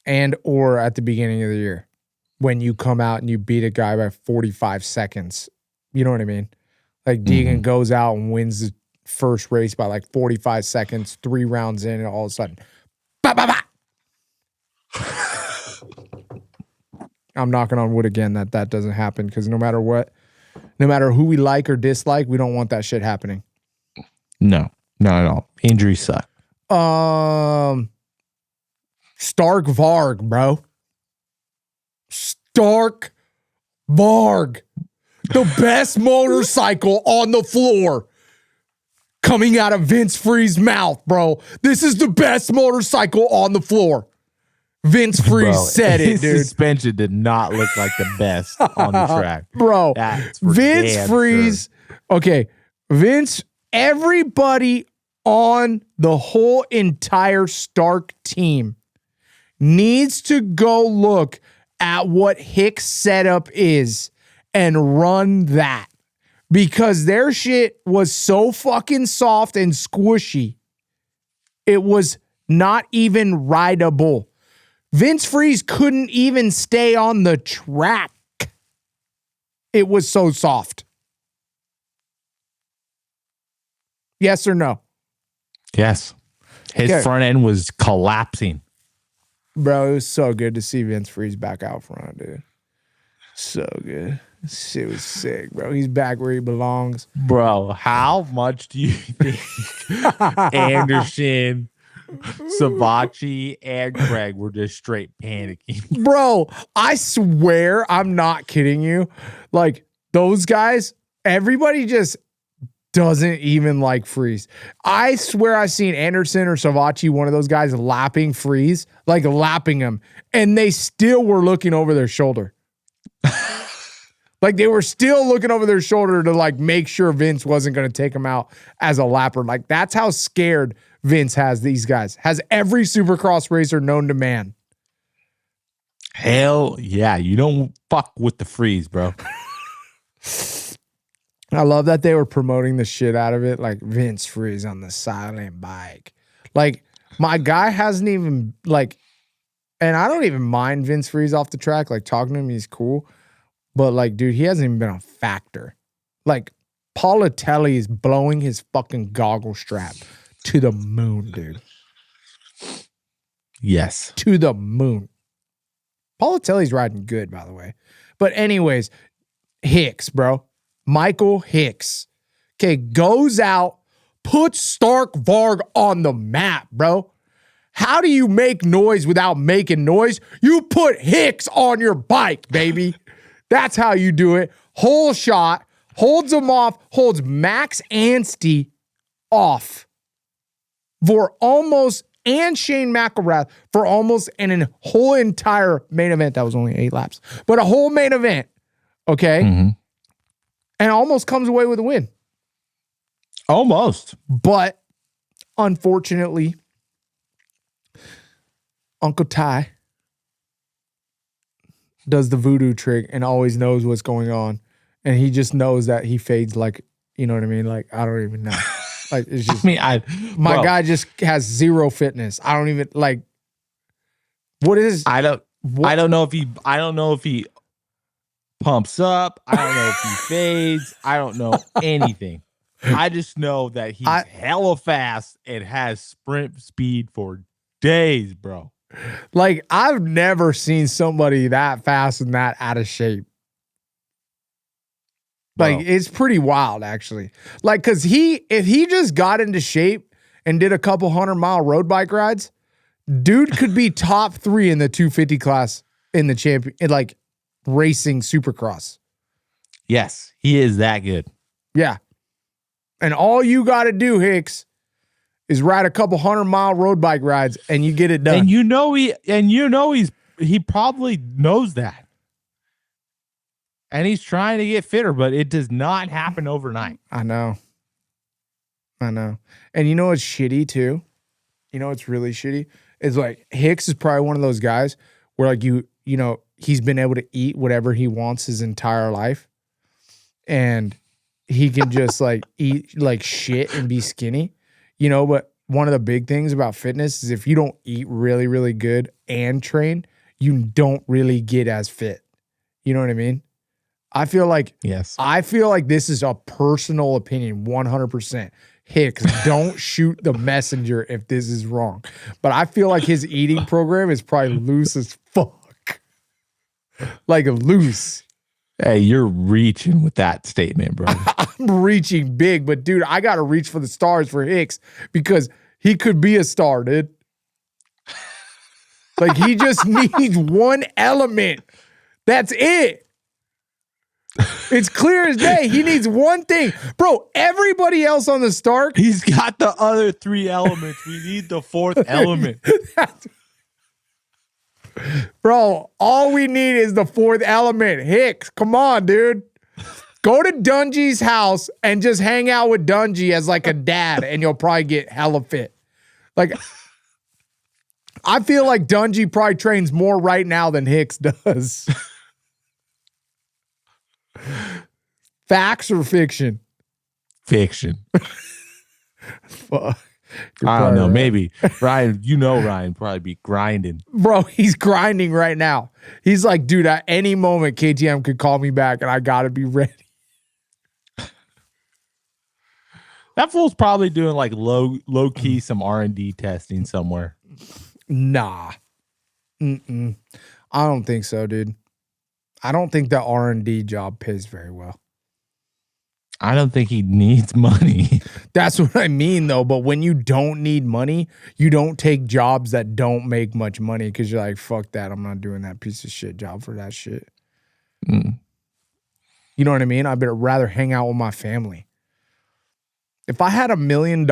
And or at the beginning of the year, when you come out and you beat a guy by 45 seconds. You know what I mean? Like Deegan goes out and wins the first race by like 45 seconds, 3 rounds in, and all of a sudden, bah, bah, bah. I'm knocking on wood again that doesn't happen, because no matter what, no matter who we like or dislike, we don't want that shit happening. No, not at all. Injuries suck. Stark Varg, bro. Stark Varg. The best motorcycle on the floor. Coming out of Vince Free's mouth, bro. This is the best motorcycle on the floor. Vince Freeze said it, dude. His suspension did not look like the best on the track. Bro, Vince Freeze. Sure. Okay, Vince, everybody on the whole entire Stark team needs to go look at what Hicks' setup is and run that, because their shit was so fucking soft and squishy. It was not even rideable. Vince Freeze couldn't even stay on the track. It was so soft. Yes or no? Yes. His front end was collapsing. Bro, it was so good to see Vince Freeze back out front, dude. So good. Shit was sick, bro. He's back where he belongs. Bro, how much do you think Anderson, Savachi, and Craig were just straight panicking? Bro, I swear, I'm not kidding you. Like, those guys, everybody just doesn't even like Freeze. I swear I've seen Anderson or Savachi, one of those guys, lapping Freeze, like lapping him, and they still were looking over their shoulder. Like, they were still looking over their shoulder to, like, make sure Vince wasn't going to take him out as a lapper. Like, that's how scared Vince has these guys. Has every Supercross racer known to man. Hell yeah. You don't fuck with the freeze, bro. I love that they were promoting the shit out of it, like Vince Freeze on the silent bike. Like, my guy hasn't even, like, and I don't even mind Vince Freeze off the track. Like, talking to him, he's cool. But, like, dude, he hasn't even been a factor. Like, Paulatelli is blowing his fucking goggle strap to the moon, dude. Yes. To the moon. Paulatelli's riding good, by the way. But anyways, Hicks, bro. Michael Hicks. Okay, goes out, puts Stark Varg on the map, bro. How do you make noise without making noise? You put Hicks on your bike, baby. That's how you do it. Whole shot, holds him off, holds Max Anstie off for almost, and Shane McElrath for almost a whole entire main event. That was only 8 laps, but a whole main event. Okay. Mm-hmm. And almost comes away with a win. Almost. But unfortunately, Uncle Ty does the voodoo trick and always knows what's going on. And he just knows that he fades like, you know what I mean? Like, I don't even know. Like, it's just, my guy just has zero fitness. I don't even like, what is, I don't know if he pumps up. I don't know if he fades. I don't know anything. I just know that he's hella fast and has sprint speed for days, bro. Like, I've never seen somebody that fast and that out of shape. Like, it's pretty wild, actually. Like, because if he just got into shape and did a couple 100-mile road bike rides, dude could be top 3 in the 250 class in the champion, like, racing Supercross. Yes, he is that good. Yeah. And all you got to do, Hicks, is ride a couple 100-mile road bike rides and you get it done. And he probably knows that. And he's trying to get fitter, but it does not happen overnight. I know. And you know what's shitty too? You know what's really shitty? It's like Hicks is probably one of those guys where, like, you know, he's been able to eat whatever he wants his entire life. And he can just like eat like shit and be skinny. You know, but one of the big things about fitness is if you don't eat really, really good and train, you don't really get as fit. You know what I mean? I feel like this is a personal opinion, 100%. Hicks, don't shoot the messenger if this is wrong. But I feel like his eating program is probably loose as fuck. Like loose. Hey, you're reaching with that statement, bro. I'm reaching big, but dude, I got to reach for the stars for Hicks because he could be a star, dude. Like, he just needs one element. That's it. It's clear as day. He needs one thing. Bro, everybody else on the start. He's got the other 3 elements. We need the 4th element. Bro, all we need is the 4th element. Hicks, come on, dude. Go to Dungy's house and just hang out with Dungy as like a dad, and you'll probably get hella fit. Like, I feel like Dungy probably trains more right now than Hicks does. Facts or fiction? Fiction. Fuck. I don't know. Right. Maybe Ryan, Ryan probably be grinding. Bro, he's grinding right now. He's like, dude, at any moment, KTM could call me back and I got to be ready. That fool's probably doing like low key some R&D testing somewhere. Nah. I don't think so, dude. I don't think the R&D job pays very well. I don't think he needs money. That's what I mean, though. But when you don't need money, you don't take jobs that don't make much money because you're like, fuck that. I'm not doing that piece of shit job for that shit. You know what I mean? I'd rather hang out with my family. If I had $1 million,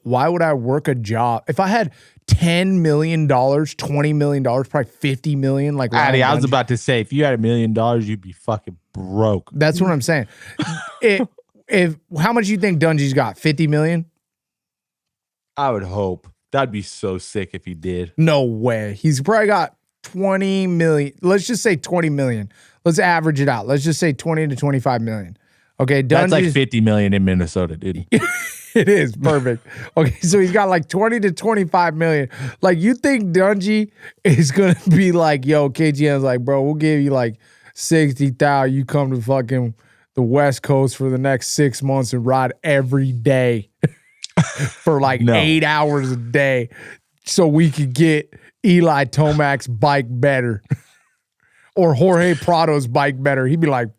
why would I work a job? If I had $10 million, $20 million, probably $50 million, like Addy, I was about to say, if you had $1 million, you'd be fucking broke. That's what I'm saying. If how much you think Dungy's got? 50 million? I would hope. That'd be so sick if he did. No way. He's probably got 20 million. Let's just say 20 million. Let's average it out. Let's just say 20 to 25 million. Okay, That's like 50 million in Minnesota, dude. It is perfect. Okay, so he's got like 20 to 25 million. Like, you think Dungey is gonna be like, yo, KGM's like, bro, we'll give you like 60,000. You come to fucking the West Coast for the next 6 months and ride every day for like 8 hours a day, so we could get Eli Tomac's bike better or Jorge Prado's bike better. He'd be like,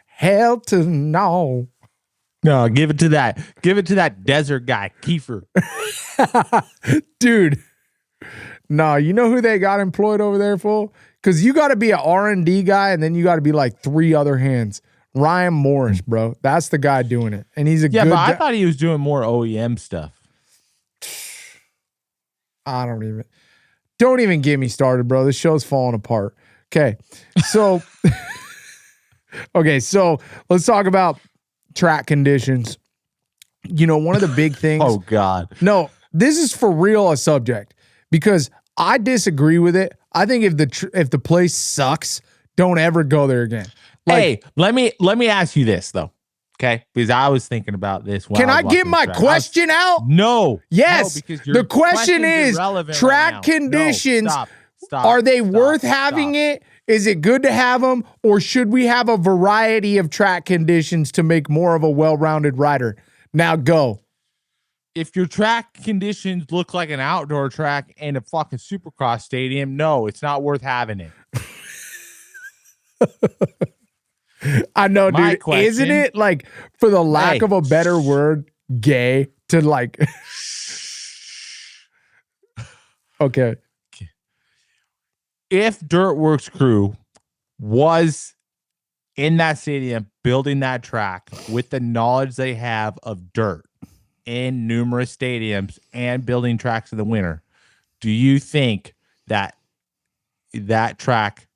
hell to no. No, give it to that desert guy, Kiefer. Dude. No, you know who they got employed over there for? Because you got to be an R&D guy, and then you got to be like 3 other hands. Ryan Morris, bro. That's the guy doing it. And he's a good but I guy. thought he was doing more OEM stuff. Don't even get me started, bro. This show's falling apart. Okay. So, so let's talk about track conditions. You know, one of the big things. Oh, God. No, this is for real a subject because I disagree with it. I think if the place sucks, don't ever go there again. Like, hey, let me ask you this though, okay? Because I was thinking about this. Can I get my question out? No. Yes. No, because the question is track right conditions. No, stop, are they worth having it? Is it good to have them, or should we have a variety of track conditions to make more of a well-rounded rider? Now go. If your track conditions look like an outdoor track and a fucking Supercross stadium, no, it's not worth having it. I know, dude. Isn't it, like, for the lack of a better word, gay to like? Okay. If Dirtworks crew was in that stadium building that track with the knowledge they have of dirt in numerous stadiums and building tracks in the winter, do you think that that track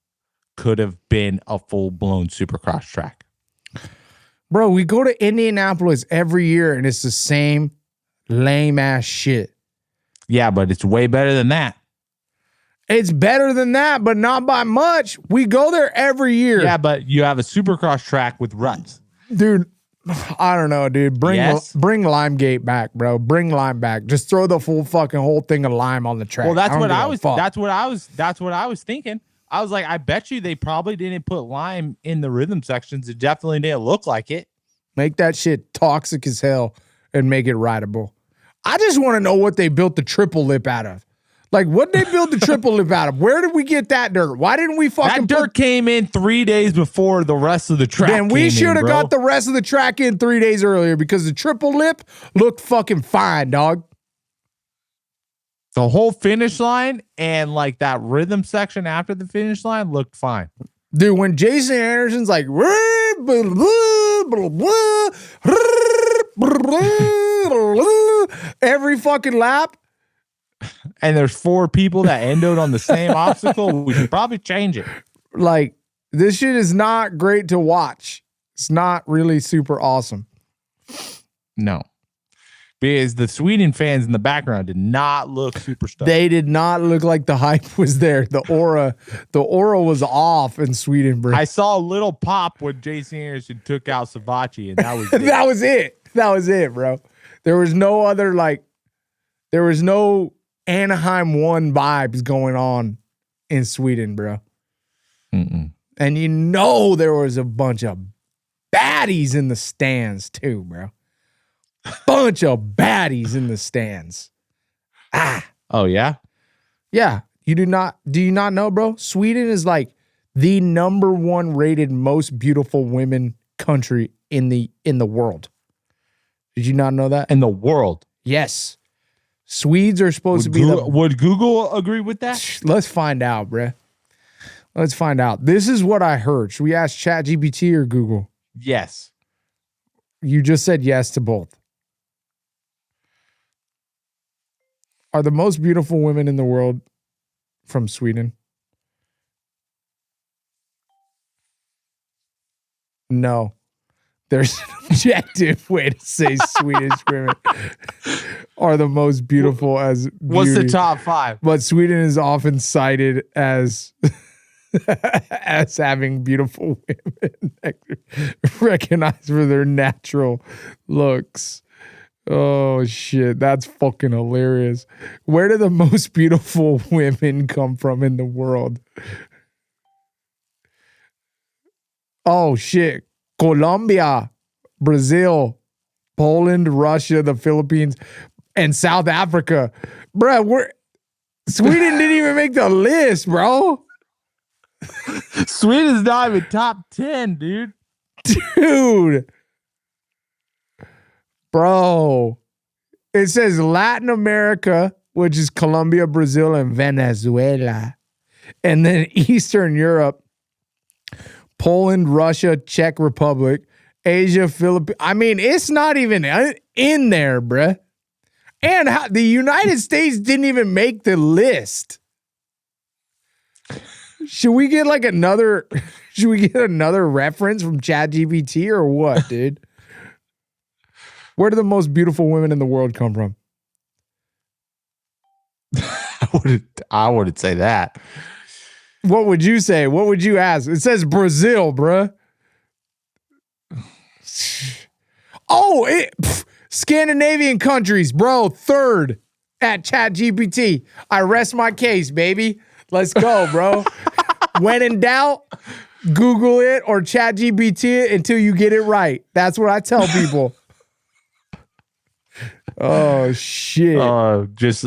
could have been a full-blown Supercross track? Bro, we go to Indianapolis every year and it's the same lame ass shit. Yeah, but it's way better than that. It's better than that, but not by much. We go there every year. Yeah, but you have a Supercross track with ruts. Dude, I don't know, dude. Bring Limegate back, bro. Bring lime back. Just throw the whole thing of lime on the track. Well, that's what I was thinking. I was like, I bet you they probably didn't put lime in the rhythm sections. It definitely didn't look like it. Make that shit toxic as hell and make it rideable. I just want to know what they built the triple lip out of. Like, what did they build the triple lip out of? Where did we get that dirt? Why didn't we fucking that dirt came in 3 days before the rest of the track? Then we should have got the rest of the track in 3 days earlier because the triple lip looked fucking fine, dog. The whole finish line and like that rhythm section after the finish line looked fine. Dude, when Jason Anderson's like every fucking lap, and there's 4 people that endoed on the same obstacle, we should probably change it. Like, this shit is not great to watch. It's not really super awesome. No. Because the Sweden fans in the background did not look super stoked. They did not look like the hype was there. The aura was off in Sweden, bro. I saw a little pop when Jason Anderson took out Savachi, and that was it. That was it. That was it, bro. There was no other, like, there was no Anaheim 1 vibes going on in Sweden, bro. Mm-mm. And you know there was a bunch of baddies in the stands too, bro. Bunch of baddies in the stands. Oh, yeah? Yeah. Do you not know, bro? Sweden is like the #1 rated most beautiful women country in the world. Did you not know that? In the world? Yes. Swedes are supposed to be would Google agree with that? Let's find out, bruh. Let's find out. This is what I heard. Should we ask ChatGPT or Google? Yes. You just said yes to both. Are the most beautiful women in the world from Sweden? No. There's objective way to say Swedish women are the most beautiful as beauty. What's the top 5? But Sweden is often cited as as having beautiful women recognized for their natural looks. Oh shit, that's fucking hilarious. Where do the most beautiful women come from in the world? Oh shit. Colombia, Brazil, Poland, Russia, the Philippines, and South Africa. Bruh, Sweden didn't even make the list, bro. Sweden's not even top 10, dude. Dude. Bro. It says Latin America, which is Colombia, Brazil, and Venezuela. And then Eastern Europe, Poland, Russia, Czech Republic, Asia, Philippines. I mean, it's not even in there, bruh. And the United States didn't even make the list. Should we get another reference from ChatGPT or what, dude? Where do the most beautiful women in the world come from? I wouldn't say that. What would you say? What would you ask? It says Brazil, bruh. Oh, Scandinavian countries, bro. 3rd at ChatGPT. I rest my case, baby. Let's go, bro. When in doubt, Google it or ChatGPT it until you get it right. That's what I tell people. Oh shit. Just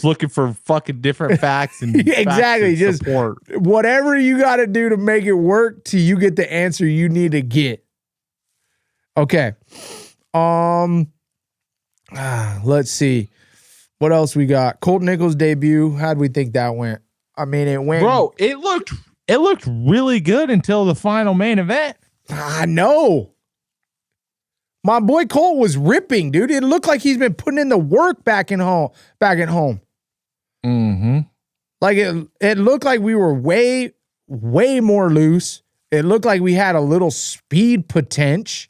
looking for fucking different facts and exactly. Facts and support. Just whatever you got to do to make it work till you get the answer you need to get. Okay. Let's see. What else we got? Colt Nichols' debut. How'd we think that went? I mean, it went. Bro, it looked really good until the final main event. I know. My boy Colt was ripping, dude. It looked like he's been putting in the work back at home. Mm-hmm. Like it looked like we were way more loose. It looked like we had a little speed potential,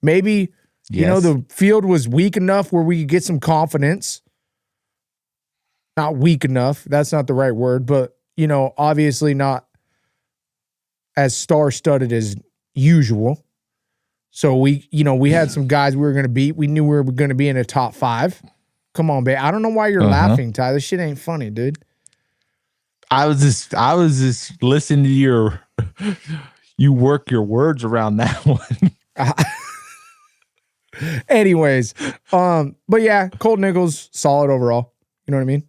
Maybe, yes. The field was weak enough where we could get some confidence. Not weak enough. That's not the right word, but, obviously not as star-studded as usual. So we had some guys we were going to beat. We knew we were going to be in the top 5. Come on, babe. I don't know why you're laughing, Ty. This shit ain't funny, dude. I was just listening to you work your words around that one. Anyways, but yeah, Colt Nichols, solid overall. You know what I mean?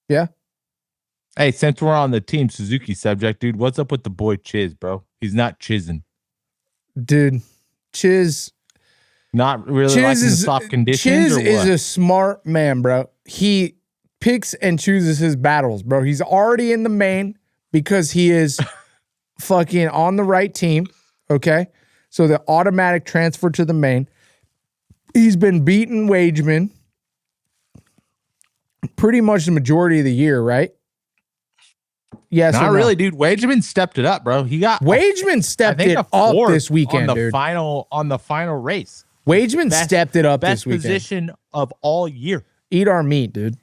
Yeah. Hey, since we're on the Team Suzuki subject, dude, what's up with the boy Chiz, bro? He's not chizzing. Dude, Chiz. Not really liking the soft conditions. Chiz is a smart man, bro. He picks and chooses his battles, bro. He's already in the main because he is fucking on the right team. Okay. So the automatic transfer to the main. He's been beating Wageman pretty much the majority of the year, right? Yes. Not really, dude. Wageman stepped it up, bro. Wageman stepped it up this weekend, dude. On the final race. Wageman stepped it up this weekend. Best position of all year. Eat our meat, dude.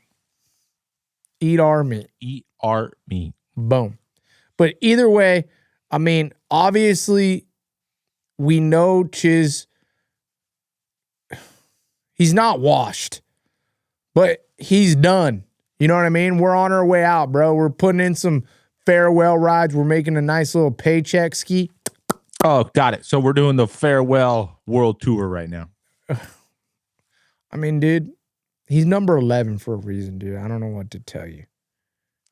Eat our meat. Eat our meat. Boom. But either way, I mean, obviously, we know Chiz, he's not washed, but he's done. You know what I mean? We're on our way out, bro. We're putting in some farewell rides. We're making a nice little paycheck ski. Oh, got it. So we're doing the farewell world tour right now. I mean, dude, he's number 11 for a reason, dude. I don't know what to tell you.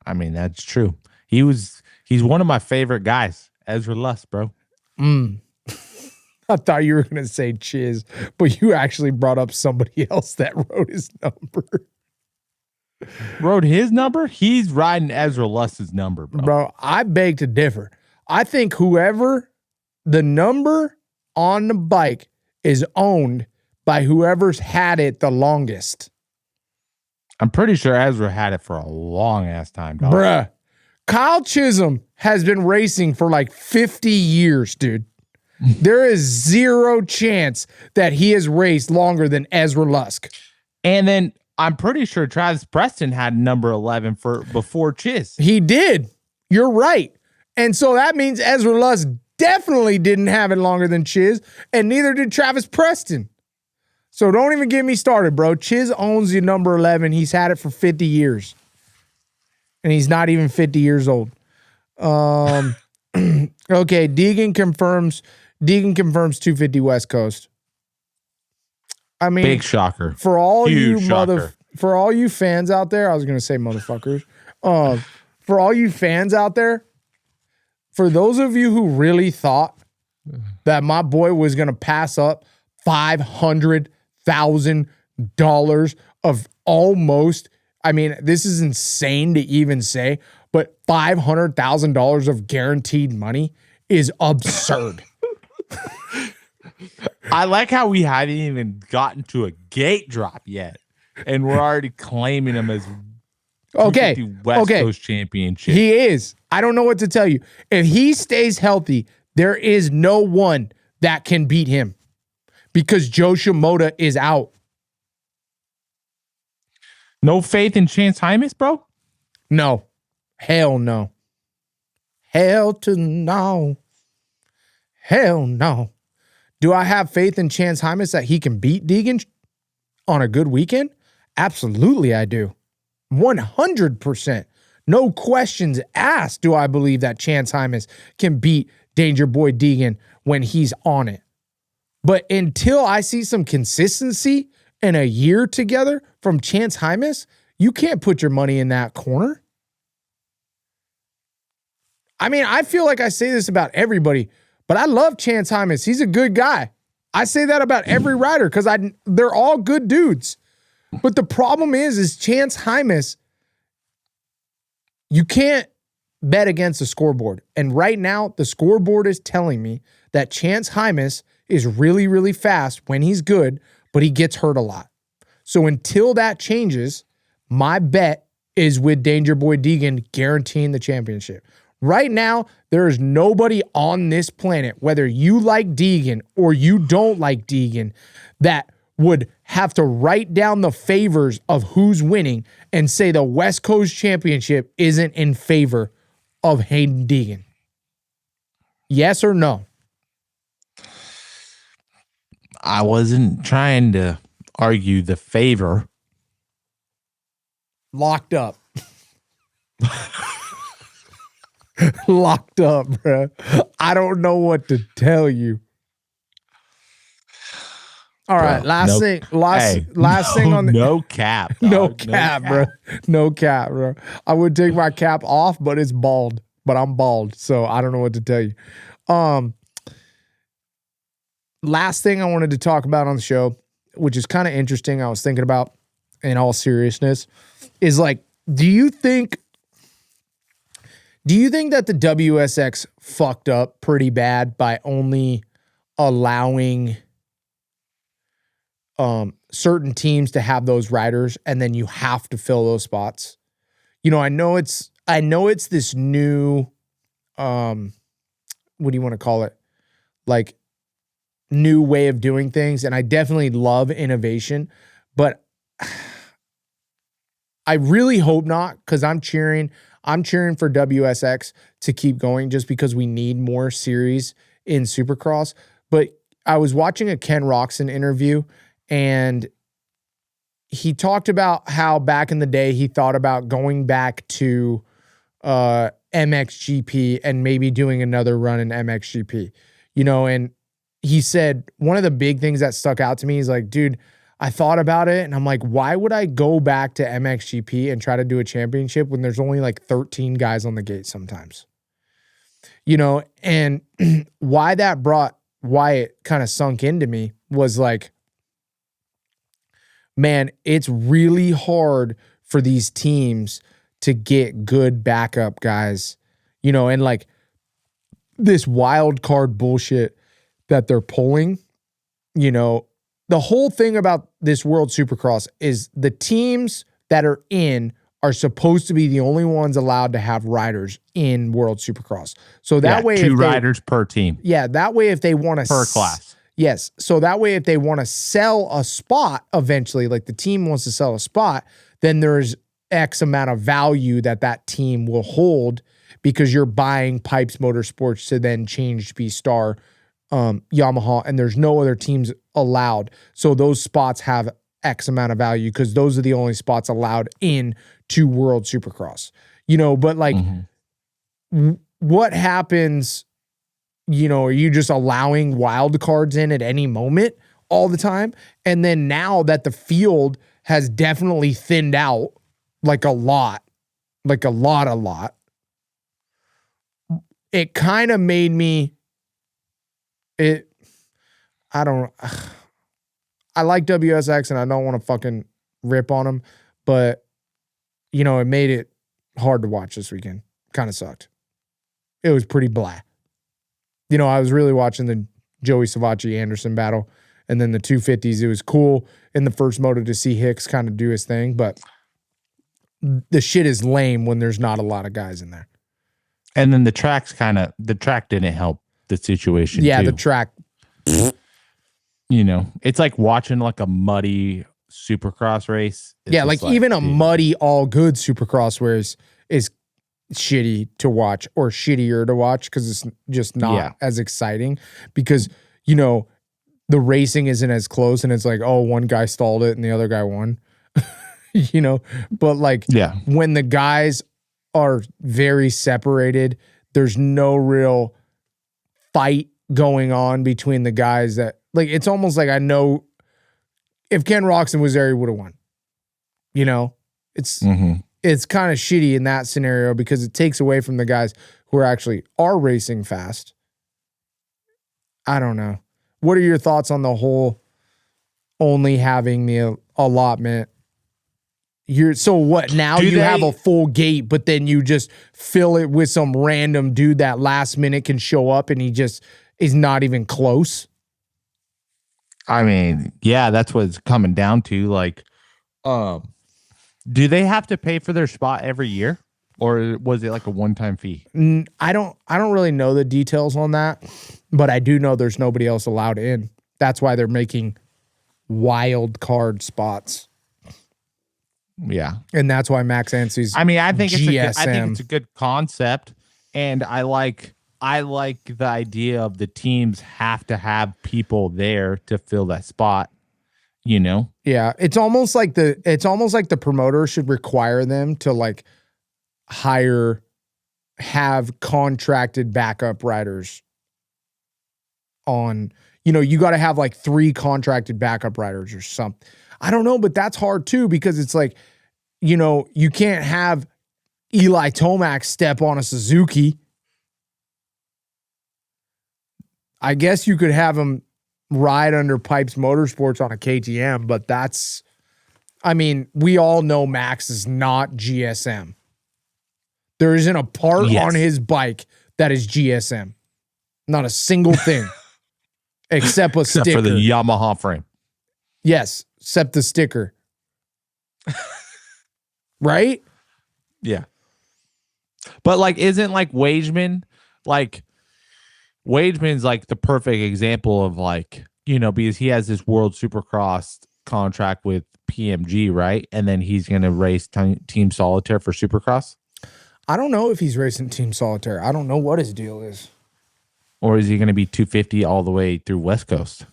I mean, that's true. He's one of my favorite guys, Ezra Lust, bro. I thought you were going to say Chiz, but you actually brought up somebody else that wrote his number. Wrote his number? He's riding Ezra Lust's number, bro. Bro, I beg to differ. I think whoever the number on the bike is owned by whoever's had it the longest. I'm pretty sure Ezra had it for a long ass time, dog. Bruh. Kyle Chisholm has been racing for like 50 years, dude. There is zero chance that he has raced longer than Ezra Lusk. And then I'm pretty sure Travis Preston had number 11 before Chiz. He did. You're right. And so that means Ezra Lusk definitely didn't have it longer than Chiz, and neither did Travis Preston. So don't even get me started, bro. Chiz owns the number 11. He's had it for 50 years. And he's not even 50 years old. Okay, Deegan confirms 250 West Coast. I mean, big shocker. For all Huge you shocker. For all you fans out there, I was going to say motherfuckers. For all you fans out there, for those of you who really thought that my boy was going to pass up $500,000 of almost, I mean, this is insane to even say, but $500,000 of guaranteed money is absurd. I like how we haven't even gotten to a gate drop yet, and we're already claiming him as West Coast championship. He is. I don't know what to tell you. If he stays healthy, there is no one that can beat him because Joe Shimoda is out. No faith in Chance Hymas, bro? No. Hell no. Hell to no. Hell no. Do I have faith in Chance Hymas that he can beat Deegan on a good weekend? Absolutely, I do. 100%. No questions asked do I believe that Chance Hymas can beat Danger Boy Deegan when he's on it. But until I see some consistency in a year together from Chance Hymas, you can't put your money in that corner. I mean, I feel like I say this about everybody, but I love Chance Hymas. He's a good guy. I say that about every rider because they're all good dudes. But the problem is Chance Hymas, you can't bet against the scoreboard. And right now, the scoreboard is telling me that Chance Hymas is really, really fast when he's good, but he gets hurt a lot. So until that changes, my bet is with Danger Boy Deegan guaranteeing the championship. Right now, there is nobody on this planet, whether you like Deegan or you don't like Deegan, that would have to write down the favors of who's winning and say the West Coast Championship isn't in favor of Hayden Deegan. Yes or no? I wasn't trying to argue the favor. Locked up. Locked up, bro. I don't know what to tell you. All right, last thing on the no cap. Dog. No cap, bro. No cap, bro. I would take my cap off, but it's bald. But I'm bald, so I don't know what to tell you. Last thing I wanted to talk about on the show, which is kind of interesting, I was thinking about in all seriousness, is like, do you think that the WSX fucked up pretty bad by only allowing certain teams to have those riders and then you have to fill those spots? You know, I know it's this new, what do you want to call it? Like, new way of doing things. And I definitely love innovation, but I really hope not, because I'm cheering for WSX to keep going just because we need more series in Supercross. But I was watching a Ken Roczen interview, and he talked about how back in the day he thought about going back to MXGP and maybe doing another run in MXGP. You know, and he said one of the big things that stuck out to me is like, dude, I thought about it and I'm like, why would I go back to MXGP and try to do a championship when there's only like 13 guys on the gate sometimes? You know, and why it kind of sunk into me was like, man, it's really hard for these teams to get good backup guys, you know, and like this wild card bullshit that they're pulling, you know, the whole thing about this World Supercross is the teams that are in are supposed to be the only ones allowed to have riders in World Supercross. So that way, two riders per team. Yeah, that way if they want to per class. Yes. So that way if they want to sell a spot eventually, like the team wants to sell a spot, then there's X amount of value that team will hold because you're buying Pipes Motorsports to then change to be Star Yamaha, and there's no other teams allowed. So those spots have X amount of value because those are the only spots allowed in to World Supercross. But like what happens, are you just allowing wild cards in at any moment all the time? And then now that the field has definitely thinned out like a lot, it kind of made me, I like WSX and I don't want to fucking rip on them, but it made it hard to watch this weekend. Kind of sucked. It was pretty blah. I was really watching the Joey Savatgy Anderson battle, and then the 250s. It was cool in the first moto to see Hicks kind of do his thing, but the shit is lame when there's not a lot of guys in there. And then the track didn't help the situation. Yeah, too. the track. It's like watching like a muddy Supercross race. It's like even a muddy all good Supercross race is shitty to watch or shittier to watch because it's just not as exciting because the racing isn't as close and it's like, oh, one guy stalled it and the other guy won. But like when the guys are very separated, there's no real fight going on between the guys that, like, it's almost like I know if Ken Roczen was there, he would have won. It's kind of shitty in that scenario because it takes away from the guys who are racing fast. I don't know. What are your thoughts on the whole only having the allotment? So what now? You have a full gate, but then you just fill it with some random dude that last minute can show up and he just is not even close. I mean, yeah, that's what it's coming down to. Like, do they have to pay for their spot every year, or was it like a one-time fee? I don't really know the details on that, but I do know there's nobody else allowed in. That's why they're making wild card spots. Yeah, and that's why Max Ansie's. I mean, I think it's a good concept, and I like the idea of the teams have to have people there to fill that spot. Yeah, it's almost like the promoter should require them to like have contracted backup riders on. You got to have like 3 contracted backup riders or something. I don't know, but that's hard too because it's like, you can't have Eli Tomac step on a Suzuki. I guess you could have him ride under Pipes Motorsports on a KTM, but we all know Max is not GSM. There isn't a part on his bike that is GSM. Not a single thing. Except a sticker. For the Yamaha frame. Yes, except the sticker. Right? Yeah. But like, isn't like Wageman, like Wageman's like the perfect example of like, because he has this World Supercross contract with PMG, right? And then he's going to race Team Solitaire for Supercross. I don't know if he's racing Team Solitaire. I don't know what his deal is. Or is he going to be 250 all the way through West Coast?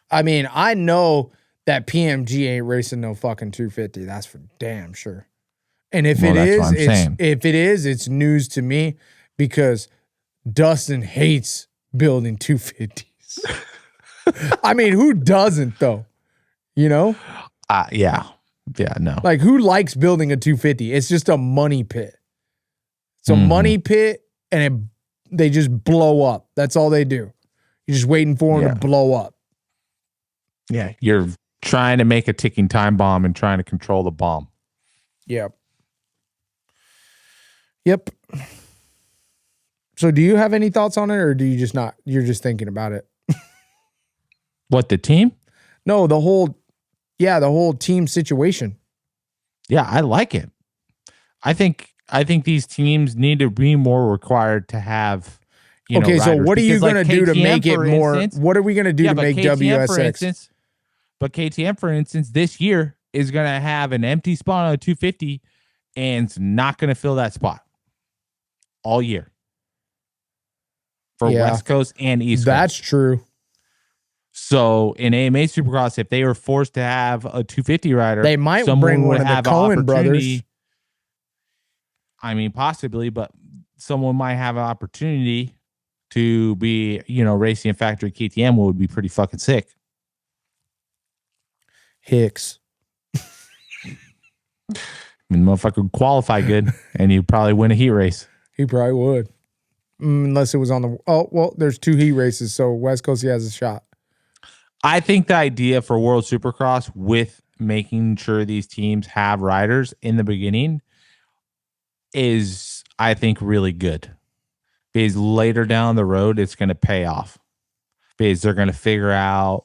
I mean, I know that PMG ain't racing no fucking 250. That's for damn sure. And if it is, it's news to me because Dustin hates building 250s. I mean, who doesn't though? Yeah, no. Like, who likes building a 250? It's just a money pit. It's a money pit, and they just blow up. That's all they do. You're just waiting for them to blow up. Yeah, you're trying to make a ticking time bomb and trying to control the bomb. Yep. So do you have any thoughts on it, or do you just not? You're just thinking about it. What, the team? No, the whole team situation. Yeah, I like it. I think these teams need to be more required to have, Okay, so riders. what are you Because, like, going to do to KTM, make it for more? instance, What are we going to do yeah, to but make KTM, for WSX? instance, this year is going to have an empty spot on a 250 and it's not going to fill that spot all year for Yeah, West Coast and East that's Coast. true. So in AMA Supercross, if they were forced to have a 250 rider, They might someone bring would one of the have an Cohen opportunity. brothers. I mean, possibly, but someone might have an opportunity to be, racing a factory KTM would be pretty fucking sick. Hicks. I mean, the motherfucker would qualify good and he'd probably win a heat race. He probably would. Unless it was on the... Oh, well, there's 2 heat races, so West Coast, he has a shot. I think the idea for World Supercross with making sure these teams have riders in the beginning is, I think, really good. Because later down the road, it's going to pay off. Because they're going to figure out,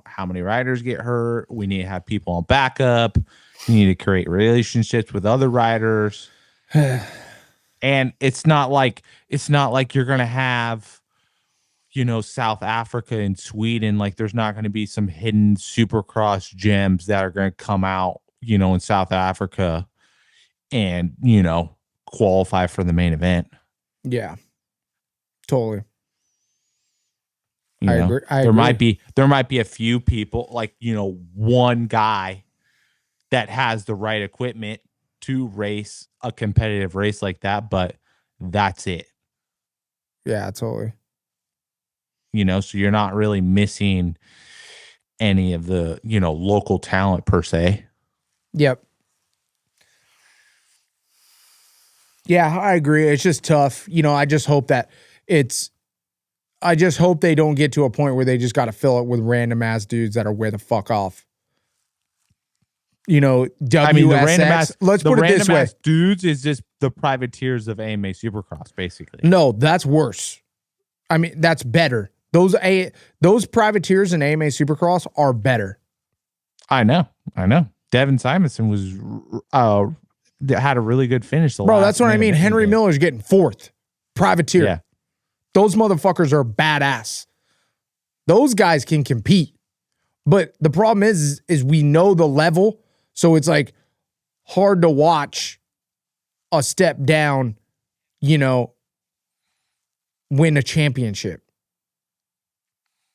how many riders get hurt. We need to have people on backup. You need to create relationships with other riders. And it's not like you're going to have, South Africa and Sweden. Like, there's not going to be some hidden Supercross gems that are going to come out, in South Africa and, qualify for the main event. Yeah. Totally. I agree. There might be a few people, like, one guy that has the right equipment to race a competitive race like that, but that's it. Yeah, totally. So you're not really missing any of the, local talent per se. Yep. Yeah, I agree. It's just tough. I just hope they don't get to a point where they just got to fill it with random ass dudes that are way the fuck off. WSX. I mean, the random let's put it this way. Dudes is just the privateers of AMA Supercross, basically. No, that's worse. I mean, that's better. Those privateers in AMA Supercross are better. I know. Devin Simonson was had a really good finish. Bro, that's what I mean. Henry Miller's getting 4th. Privateer. Yeah. Those motherfuckers are badass. Those guys can compete. But the problem is we know the level, so it's like hard to watch a step down, win a championship.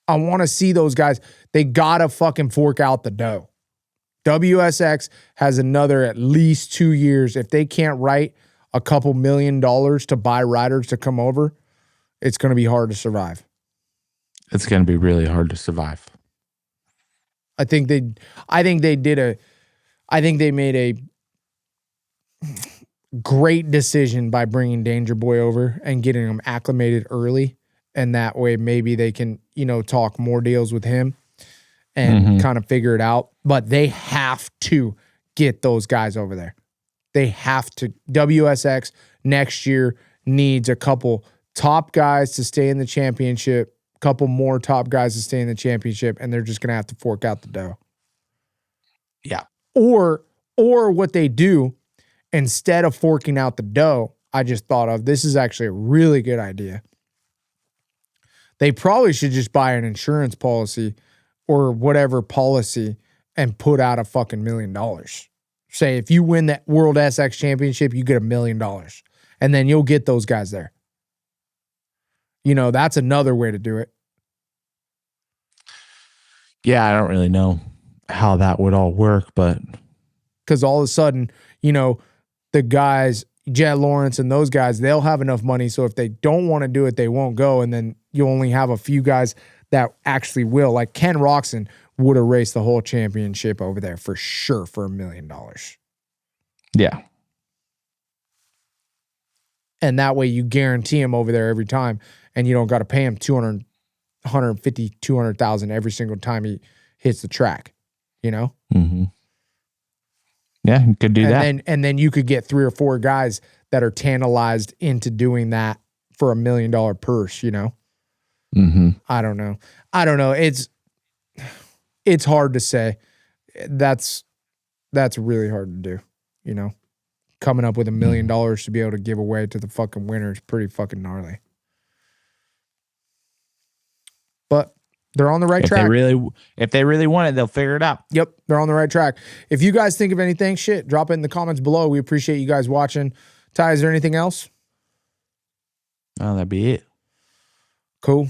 I want to see those guys. They got to fucking fork out the dough. WSX has another at least 2 years. If they can't write a couple $1 million to buy riders to come over, it's going to be hard to survive. It's going to be really hard to survive. I think they made a great decision by bringing Danger Boy over and getting him acclimated early. And that way maybe they can, talk more deals with him and kind of figure it out. But they have to get those guys over there. They have to. WSX next year needs a couple top guys to stay in the championship, couple more top guys to stay in the championship, and they're just going to have to fork out the dough. Yeah. Or what they do, instead of forking out the dough, I just thought of, this is actually a really good idea. They probably should just buy an insurance policy or whatever policy and put out a fucking $1 million. Say, if you win that World SX Championship, you get $1 million. And then you'll get those guys there. That's another way to do it. Yeah, I don't really know how that would all work, but... Because all of a sudden, the guys, Jet Lawrence and those guys, they'll have enough money. So if they don't want to do it, they won't go. And then you only have a few guys that actually will. Like Ken Roczen would have raced the whole championship over there for sure for $1 million. Yeah. And that way you guarantee him over there every time. And you don't got to pay him $250,000, $200,000 every single time he hits the track, Mm-hmm. Yeah, you could do that. And then you could get 3 or 4 guys that are tantalized into doing that for $1 million purse, Mm-hmm. I don't know. It's hard to say. That's really hard to do. you know, coming up with $1 million to be able to give away to the fucking winner is pretty fucking gnarly. But they're on the right track. If they really want it, they'll figure it out. Yep, they're on the right track. If you guys think of anything, shit, drop it in the comments below. We appreciate you guys watching. Ty, is there anything else? Oh, that'd be it. Cool.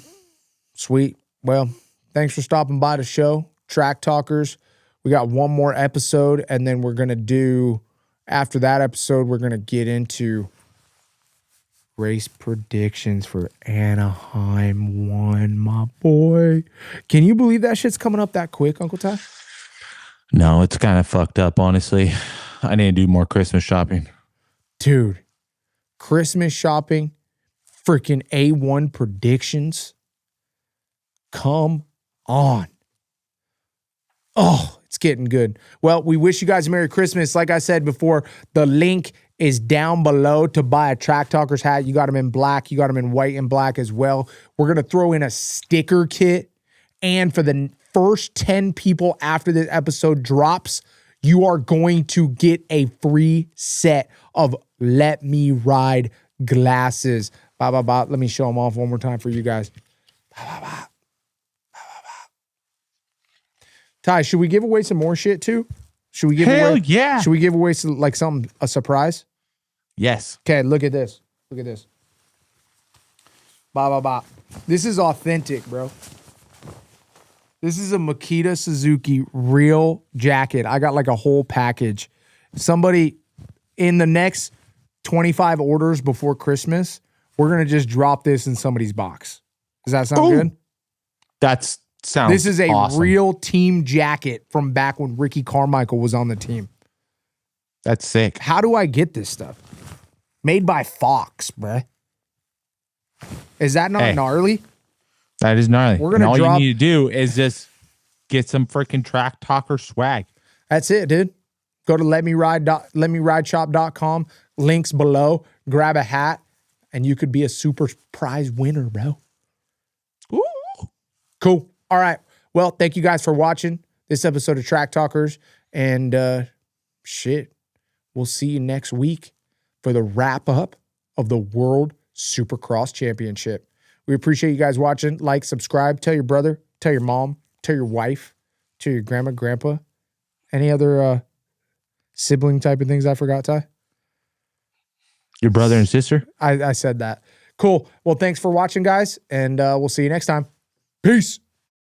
Sweet. Well, thanks for stopping by the show. Track Talkers. We got one more episode, and then we're going to do, after that episode, we're going to get into race predictions for Anaheim 1, my boy. Can you believe that shit's coming up that quick, Uncle Ty? No, it's kind of fucked up, honestly. I need to do more Christmas shopping. Dude, Christmas shopping, freaking A1 predictions. Come on. Oh, it's getting good. Well, we wish you guys a Merry Christmas. Like I said before, the link is down below to buy a Track Talkers hat. You got them in black. You got them in white and black as well. We're going to throw in a sticker kit. And for the first 10 people after this episode drops, you are going to get a free set of Let Me Ride glasses. Let me show them off one more time for you guys. Ty, should we give away some more shit too? Should we give Hell away? Yeah. Should we give away some, like something, a surprise? Yes. Okay, look at this. Look at this. This is authentic, bro. This is a Makita Suzuki real jacket. I got like a whole package. Somebody in the next 25 orders before Christmas, we're going to just drop this in somebody's box. Does that sound good? That sounds This is a awesome. real team jacket from back when Ricky Carmichael was on the team. That's sick. How do I get this stuff? Made by Fox, bruh. Is that not gnarly? That is gnarly. We're gonna all drop- you need to do is just get some freaking Track Talker swag. That's it, dude. Go to letmerideshop.com. Links below. Grab a hat, and you could be a super prize winner, bro. Ooh. Cool. All right. Well, thank you guys for watching this episode of Track Talkers. And shit, we'll see you next week for the wrap up of the World Supercross Championship. We appreciate you guys watching. Like, subscribe, tell your brother, tell your mom, tell your wife, tell your grandma, grandpa. Any other sibling type of things I forgot, Ty? Your brother and sister? I said that. Cool. Well, thanks for watching, guys, and we'll see you next time. Peace.